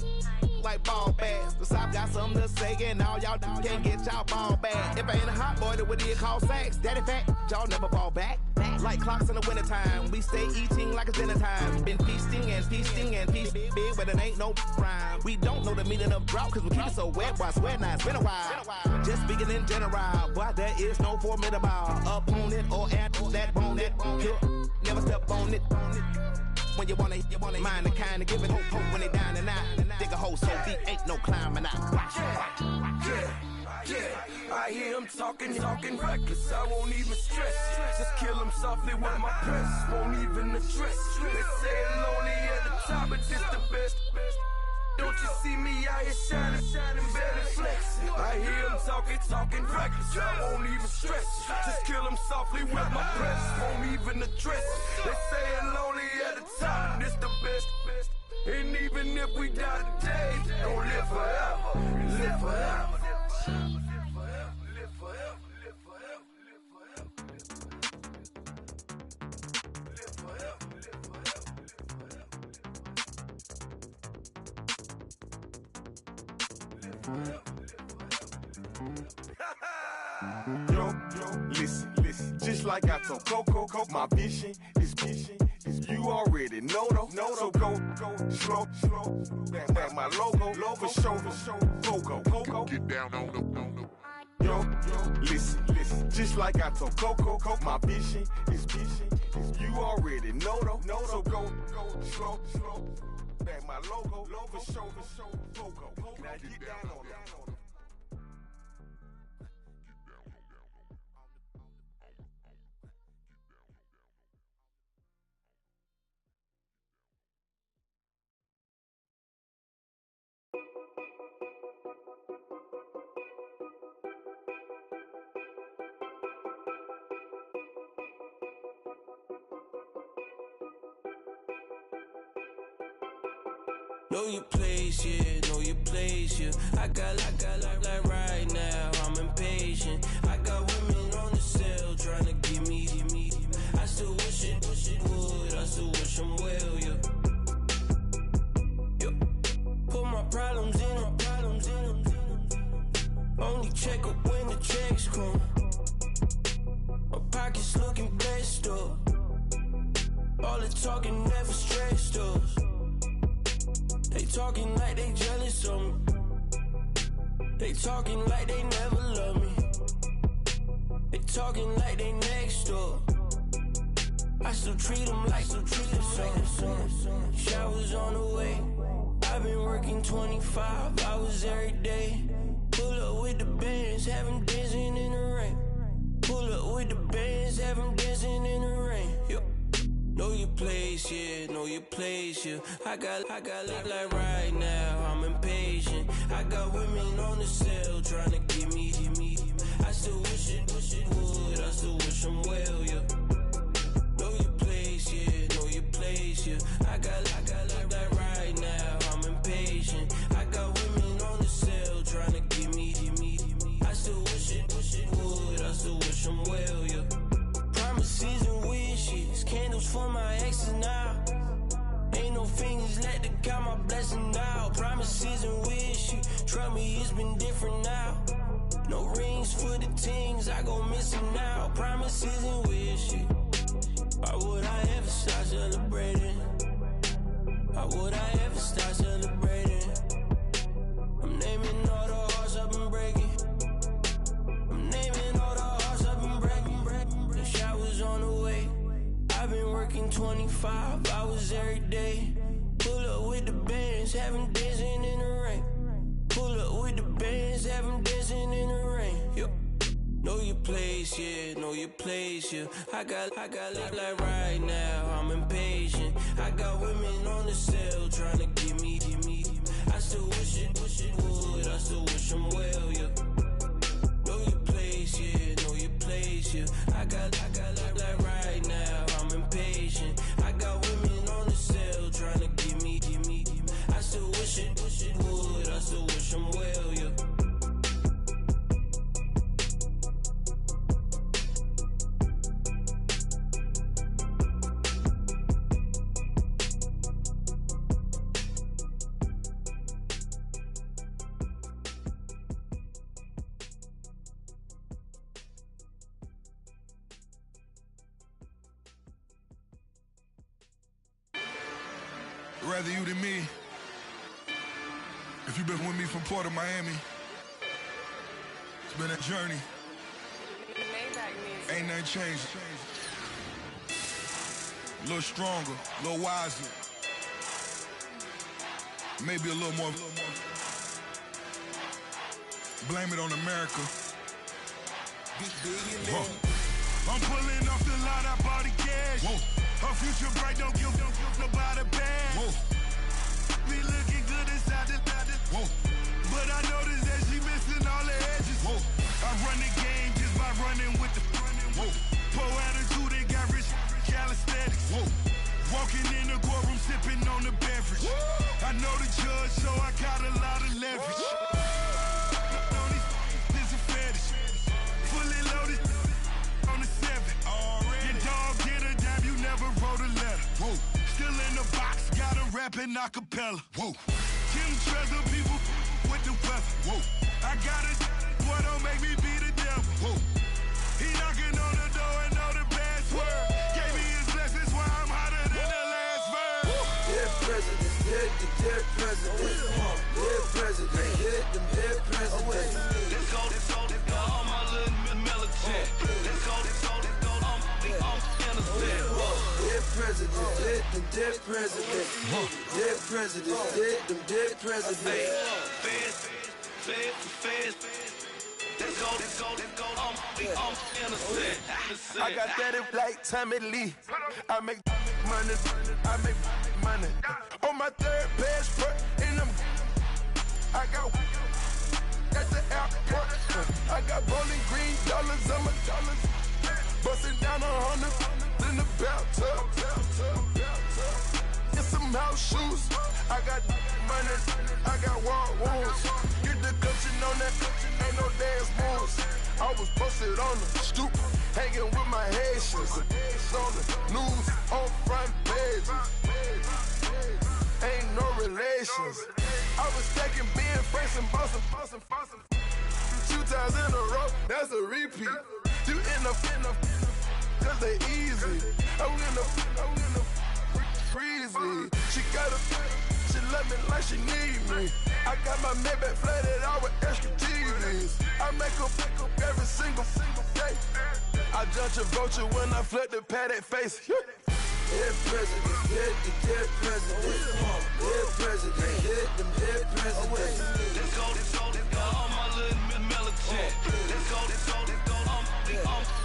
like ball bags. The South got something to say, and all y'all can't get y'all ball back. If I ain't a hot boy, that would you call sacks? Daddy fat, y'all never ball back. like clocks in the wintertime. We stay eating like it's dinner time. Been feasting and feasting and feast big, but it ain't no rhyme. We don't know the meaning of drought because we keep it so wet. Why sweat now? It's been a while. Just speaking in general, boy, there is no formidable opponent or at that bone that you never step on it. When you wanna mind the kind of giving hope when they down and out. Dig a hole so deep, ain't no climbing out. Yeah, I hear him talking reckless. I won't even stress. Just kill him softly with my press. Won't even address. They say it lonely at the top, but this the best. Don't you see me out here shining, better flexing? I hear him talking reckless. I won't even stress. Just kill him softly with my press. Won't even address. They say it lonely at the top, this the best. And even if we die today, don't live forever. Live forever. Yo, listen, just like I told Coco, my vision is you already know though. So go slow, back my logo, for show, Coco, get down on the. Yo, listen, just like I told Coco, my vision is you already know though. So go slow, back my logo, for show, Coco, now get down on the. Know your place, yeah, know your place, yeah. I got like right now, I'm impatient. I got women on the cell trying to give me. I still wish it would, I still wish I'm well, yeah. Put my problems in them. Only check up when the checks come. My pockets looking blessed up. All the talking never stressed us. They talking like they jealous of me. They talking like they never love me. They talking like they next door. I still treat them like some. Showers on the way. I've been working 25 hours every day. Pull up with the bands, have them dancing in the rain. Pull up with the bands, have them dancing in the rain. Know your place, yeah, know your place, yeah. I got like right now, I'm impatient. I got women on the cell trying to give me. I still wish it would, I still wish I'm well, yeah. Know your place, yeah, know your place, yeah. I got like right now, I'm impatient. I got women on the cell trying to give me. I still wish it would, I still wish I'm well, yeah. Promises and wishes, candles for my exes now. Ain't no fingers let to count my blessing now. Promises and wishes, trust me, it's been different now. No rings for the teams, I go missing now. Promises and wishes, why would I ever start celebrating? Why would I ever start celebrating? I'm naming all the hearts I've been breaking. I'm naming all the hearts I've been breaking. The showers on the way. I've been working 25 hours every day. Pull up with the bands, have them dancing in the rain. Pull up with the bands, have them dancing in the rain. Know your place, yeah, know your place, yeah. I got like right now, I'm impatient. I got women on the cell trying to give me. I still wish it would, I still wish I'm well, yeah. Know your place, yeah, know your place, yeah. I got like right now, I'm impatient. I got women on the cell trying to give me. I still wish it would, I still wish I'm well, yeah. rather you than me. If you've been with me from Port of Miami, it's been a journey. Ain't nothing changed. A little stronger, a little wiser. Maybe a little more. Blame it on America. I'm pulling off the lot, I bought the cash. Whoa. Her future bright, don't give nobody bad. Whoa. Me looking good inside the whoa. But I noticed that she missing all the edges. Whoa. I run the game just by running with the whoa. Poor attitude, they got rich calisthenics. Whoa. Walking in the courtroom, sipping on the beverage. Whoa. I know the judge, so I got a lot of leverage. This a fetish. Fully loaded on the 7. Your dog get a dime, you never wrote a letter. Whoa. Still in the box, got him rapping acapella. Whoa. Kim Treasure, people with the weather. Whoa. I got it, boy, don't make me be the devil. Whoa. He knocking on the door and know the password. Gave me his blessings, why I'm hotter than the last verse. Dead president, dead president. Dead president, dead president. Let's go, all my little militant. Let's go, I'm innocent. Dead president, dead president. Dead president, dead president. Fast. Let's go, I'm innocent. I got that in like Tommy Lee. I make money. On my third passport, and I got at the airport. I got bowling green dollars on my dollars. Busting down 100 in the bathtub. Get some house shoes. I got money. I got war wounds. Get the coaching on that. Ain't no dance moves. I was posted on the stoop, hanging with my Haitians. On the news, on front pages. Ain't no relations. I was stacking being friends and bossing. 2 times in a row, that's a repeat. You end up, cause they easy. I'm in the freezy. She love me like she need me. I got my Maybach flooded out with extra TVs. I make her every single day. I judge a vulture when I flood the paddock face. Dead president, dead president. Dead president, dead president. Let's go, all my little militant. Let's go, I'm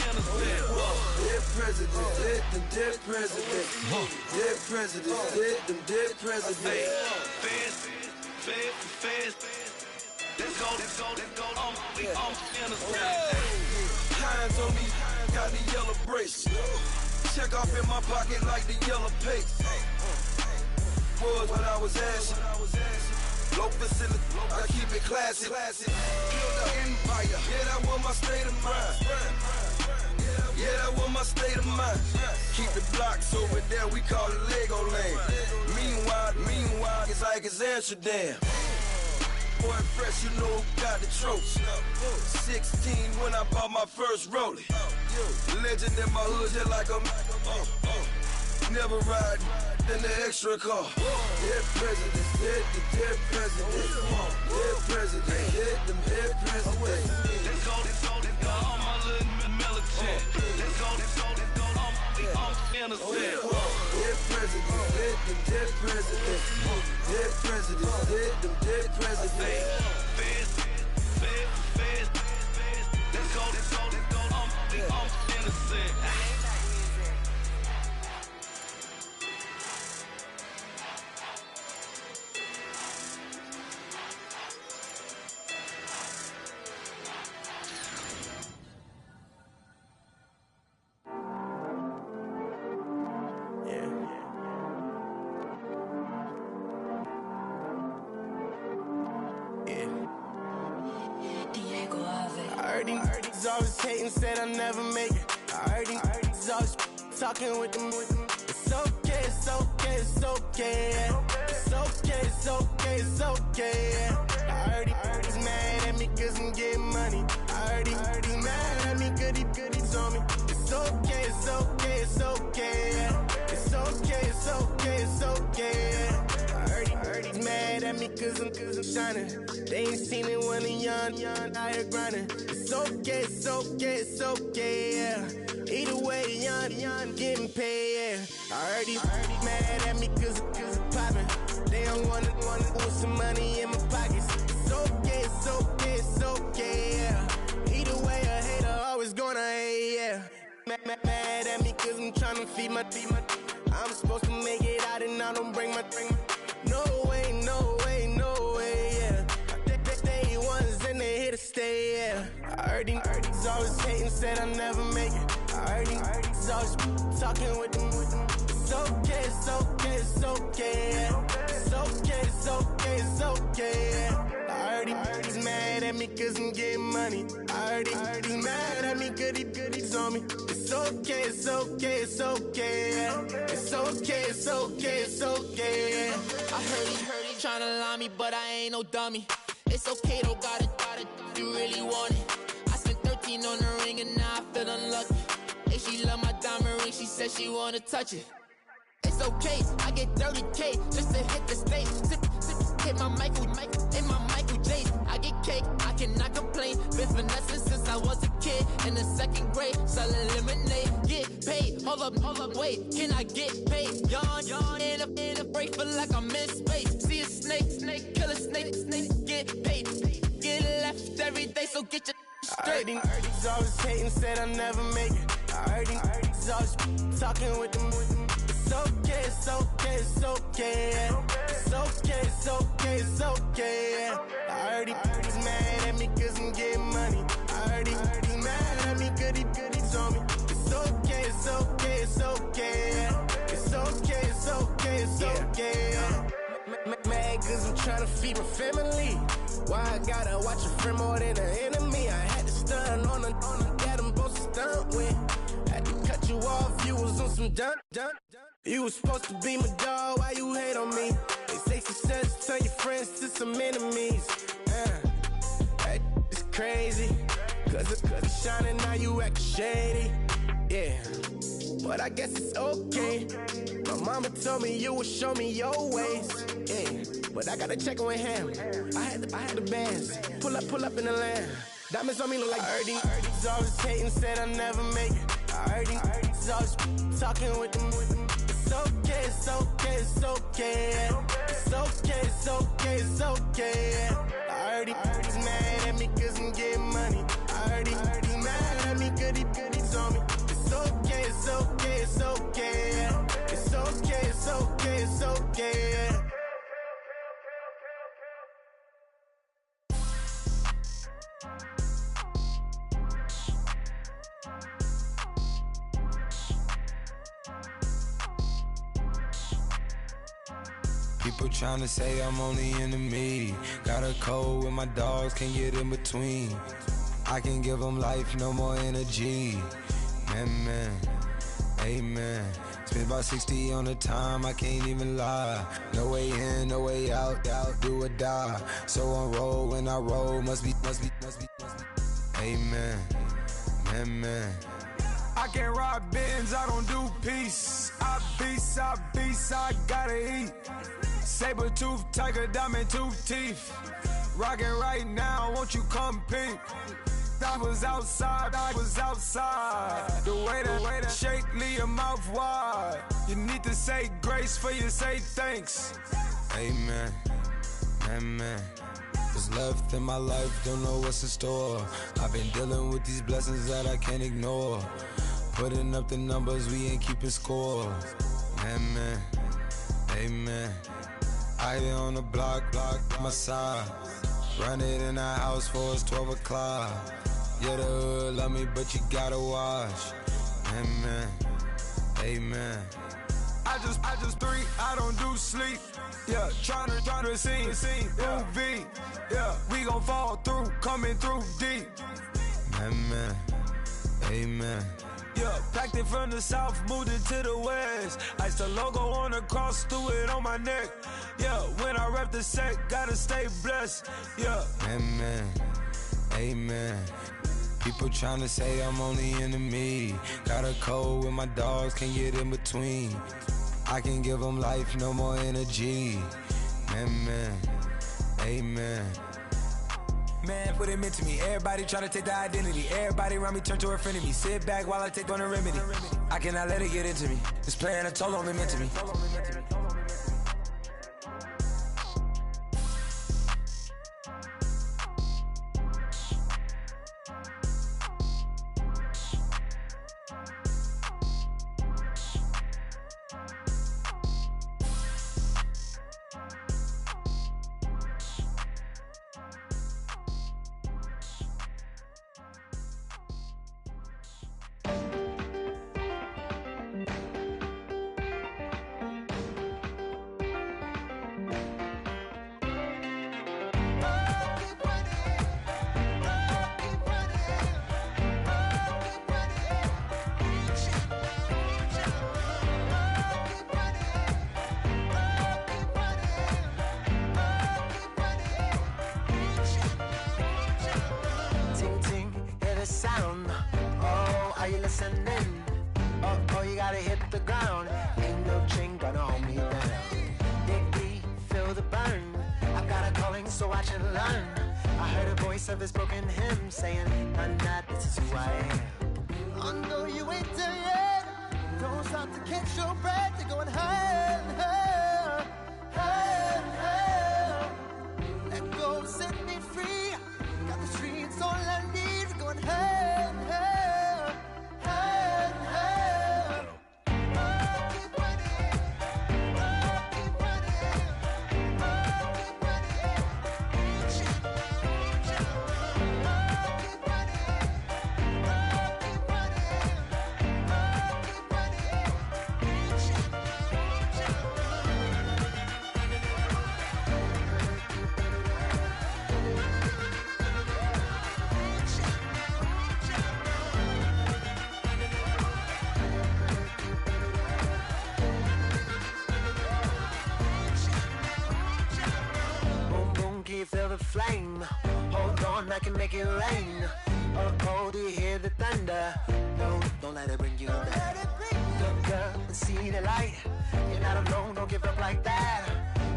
innocent. Dead president, dead president. Dead president, dead president. Fast. Let's go, I'm innocent. Hands on me, got the yellow brace. Check off in my pocket like the yellow paste. Was when I was asking. Low facility, I keep it classy. Build an empire, yeah, that was my state of mind. Yeah, that was my state of mind. Keep the blocks over there, we call it Lego land. Meanwhile, it's like it's Amsterdam. Boy, fresh, you know who got the tropes. 16 when I bought my first rollie. Legend in my hood, just like a never ride in the extra car. Dead president, dead president. Dead president, dead president. Let's go, all my little militant. Let's go, I'm innocent. Dead president, dead president. Dead president, dead president. Fast. Let's go, I'm innocent. Always hating, said I never make it. I heard these always talking with them. It's okay, it's okay, it's okay. Yeah. It's okay, it's okay. Yeah. I heard he's mad at me cause I'm getting money. I heard he's mad at me cause he's on me. It's okay, it's okay, it's okay. Yeah. It's okay, it's okay, it's okay. Yeah. shining. They ain't seen it when a young out here grinding. It's okay, it's okay, it's okay, yeah. Either way, young getting paid, yeah. I heard these mad at me cause it's poppin'. They don't wanna put some money in my pockets. It's okay, it's okay, it's okay, yeah. Either way, a hater always gonna hate, yeah. Mad at me cause I'm tryna feed my I'm supposed to make it out and I don't bring my No way, no way, no way, yeah. They ones and they here to stay, yeah. I heard these always hating, said I never make it. I heard these always talking with them. It's okay, it's okay, it's okay, yeah. It's okay, it's okay, it's okay, yeah. I heard he's mad at me cause I'm getting money. I heard he's mad at me cause he's on me. It's okay, it's okay, it's okay, yeah. It's okay, it's okay, it's okay, yeah. I heard he tryna lie me, but I ain't no dummy. It's okay though, got it, you really want it. I spent 13 on the ring and now I feel unlucky. Hey, she love my diamond ring, she said she wanna touch it. It's okay, I get 30K just to hit the stage. Sip, hit my Michael, in my Michael J's. I get cake, I cannot complain. Been finessing since I was a kid in the 2nd grade. Selling lemonade, get paid. Hold up, wait, can I get paid? Yawn, in a break, feel like I'm in space. See a snake, kill a snake, get paid. Get left every day, so get your straight. I heard these always hating, said I never make it. I heard these always talking with them. It's okay, it's okay, it's okay, yeah. It's okay, it's okay, it's okay, yeah. I heard he's mad at me cause I'm getting money. I heard he's mad at me cause he's on me. It's okay, it's okay, it's okay, yeah. It's okay, it's okay, it's okay, yeah. Mad cause I'm tryna feed my family. Why I gotta watch a friend more than an enemy? I had to stun on the that I'm supposed to stunt with. Had to cut you off, you was on some dun. You was supposed to be my dog, why you hate on me? They say success turn your friends to some enemies. Hey, it's crazy, cause it's shining, now you actin' shady. Yeah, but I guess it's okay. My mama told me you would show me your ways. Yeah, but I gotta check with him. I had the bands. Pull up in the land. Diamonds on me look like I heard these always hating, said I never make it. I heard these always talking with them. It's okay, it's okay, it's okay, yeah. It's okay, it's okay, it's okay, yeah. I heard he's mad at me cause I'm getting money. I heard he's mad at me cause he's on me. It's okay, it's okay, it's okay, yeah. It's okay, it's okay, it's okay, yeah. People tryna say I'm only enemy. Got a code with my dogs, can't get in between. I can give them life, no more energy. Man, amen. Spent about 60 on the time, I can't even lie. No way in, no way out, do or die. So on roll, when I roll, must be. Amen, man. I can't rob Benz, I don't do peace. I beast, I gotta eat. Saber tooth, tiger, diamond tooth teeth. Rockin' right now, won't you come peep? I was outside. The way to shake, leave your mouth wide. You need to say grace for you say thanks. Amen, what's left in my life, don't know what's in store. I've been dealing with these blessings that I can't ignore. Putting up the numbers, we ain't keeping score. Amen. I been on the block, my side. Run it in the house for it's 12 o'clock. Yeah, the hood love me, but you gotta watch. Amen. I just three, I don't do sleep. Yeah, tryna see movie. Yeah, we gon' fall through, coming through deep. Amen. Yeah, packed it from the south, moved it to the west. Iced the logo on the cross, threw it on my neck. Yeah, when I rep the set, gotta stay blessed. Yeah. Amen. People tryna say I'm only enemy. Got a code with my dogs, can't get in between. I can give them life, no more energy. amen. Man, what it meant to me. Everybody try to take the identity. Everybody around me turn to a friend of me. Sit back while I take on the remedy. I cannot let it get into me. It's playing a toll on me, meant to me. Flame, hold on, I can make it rain. Oh, do you hear the thunder? No, don't let it bring you down. Look up and see the light. You're not alone, don't give up like that.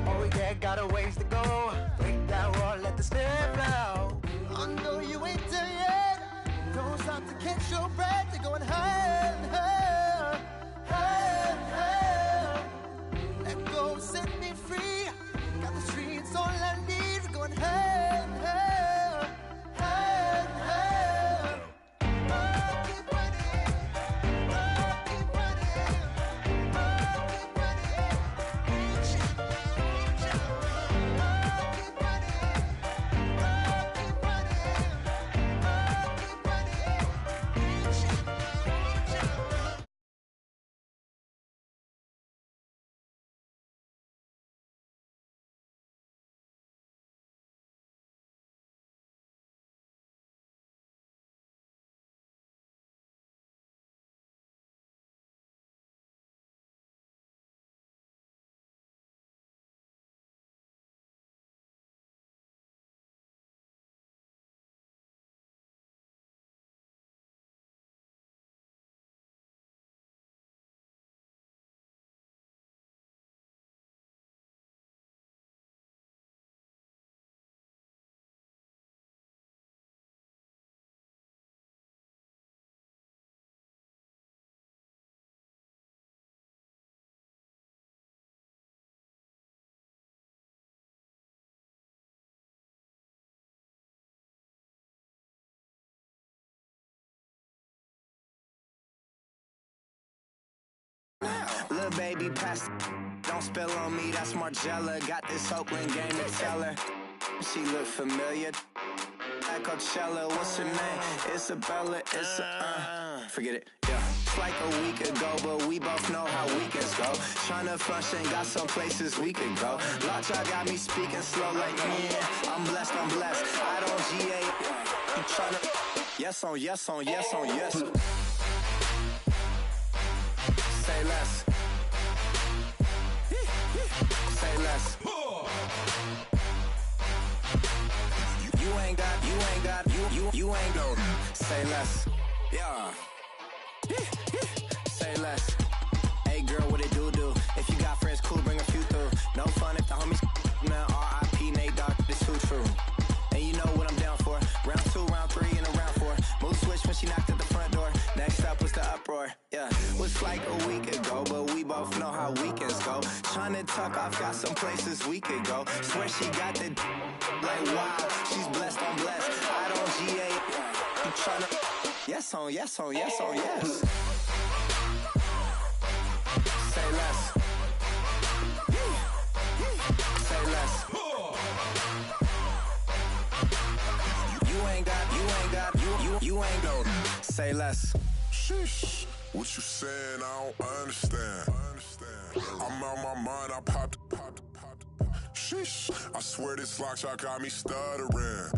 Oh yeah, got a ways to go. Break that wall, let the spirit flow. I know you ain't there yet. Don't stop to catch your breath. You're going higher and higher, higher and higher. Let go, set me free. Got the streets all I need. Going higher and higher, higher and higher. Keep running, keep running, keep Little baby, pass. Don't spill on me, that's Margella. Got this Oakland game to tell her. She look familiar. At Coachella, what's her name? Isabella, forget it, yeah. It's like a week ago, but we both know how weekends go. Tryna function, got some places we could go. Lot y'all got me speaking slow like, yeah, I'm blessed, I don't GA. You tryna, yes on, yes on, yes on, yes. Say less. Say less. You ain't got, say less. Yeah. Say less. Hey girl, what it do? If you got friends, cool, bring a few through. No fun if the homies, man, R.I.P. Nate Dogg, this true. And you know what I'm down for. Round 2, round 3, and a round 4. Move switch when she knocked at the front door. Next up was the uproar. Yeah, was like a week ago, but we both know how weekends go. Tryna tuck off, got some places we could go. Swear she got the like wow, she's blessed, I'm blessed. I don't GA. You tryna yes on, yes on, yes on, yes. Say less. Say less. You ain't no. Say less. Sheesh. What you saying? I don't understand. I'm out my mind. I popped. Sheesh. I swear this lock shot got me stuttering.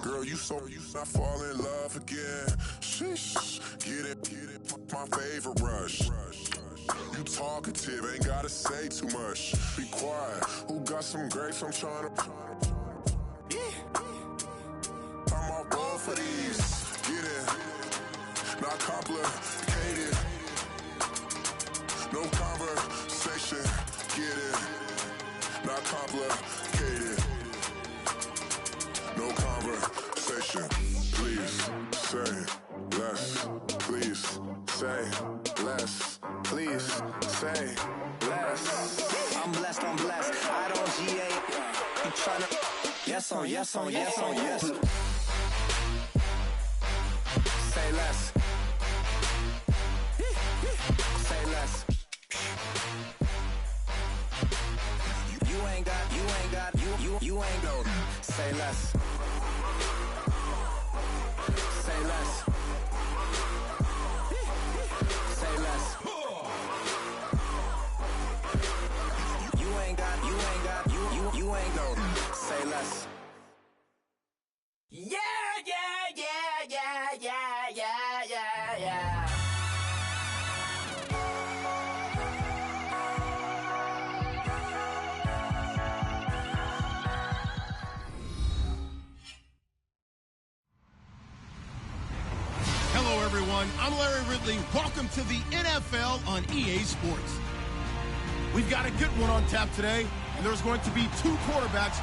Girl, you not fall in love again. Sheesh. Get it. My favorite rush. You talkative, ain't gotta say too much. Be quiet. Who got some grapes? I'm trying to. I'm all ball for these. Get it. Not complicated. No conversation. Get it. Not complicated. No conversation. Please say less. Please say less. Please say less. I'm blessed, I'm blessed. I don't GA. You tryna yes on, yes on, yes on, yes. Say less. Say less. You ain't no. Say less. Say less. Say less. You ain't no. Say less. Yeah. Hello, everyone. I'm Larry Ridley. Welcome to the NFL on EA Sports. We've got a good one on tap today, and there's going to be 2 quarterbacks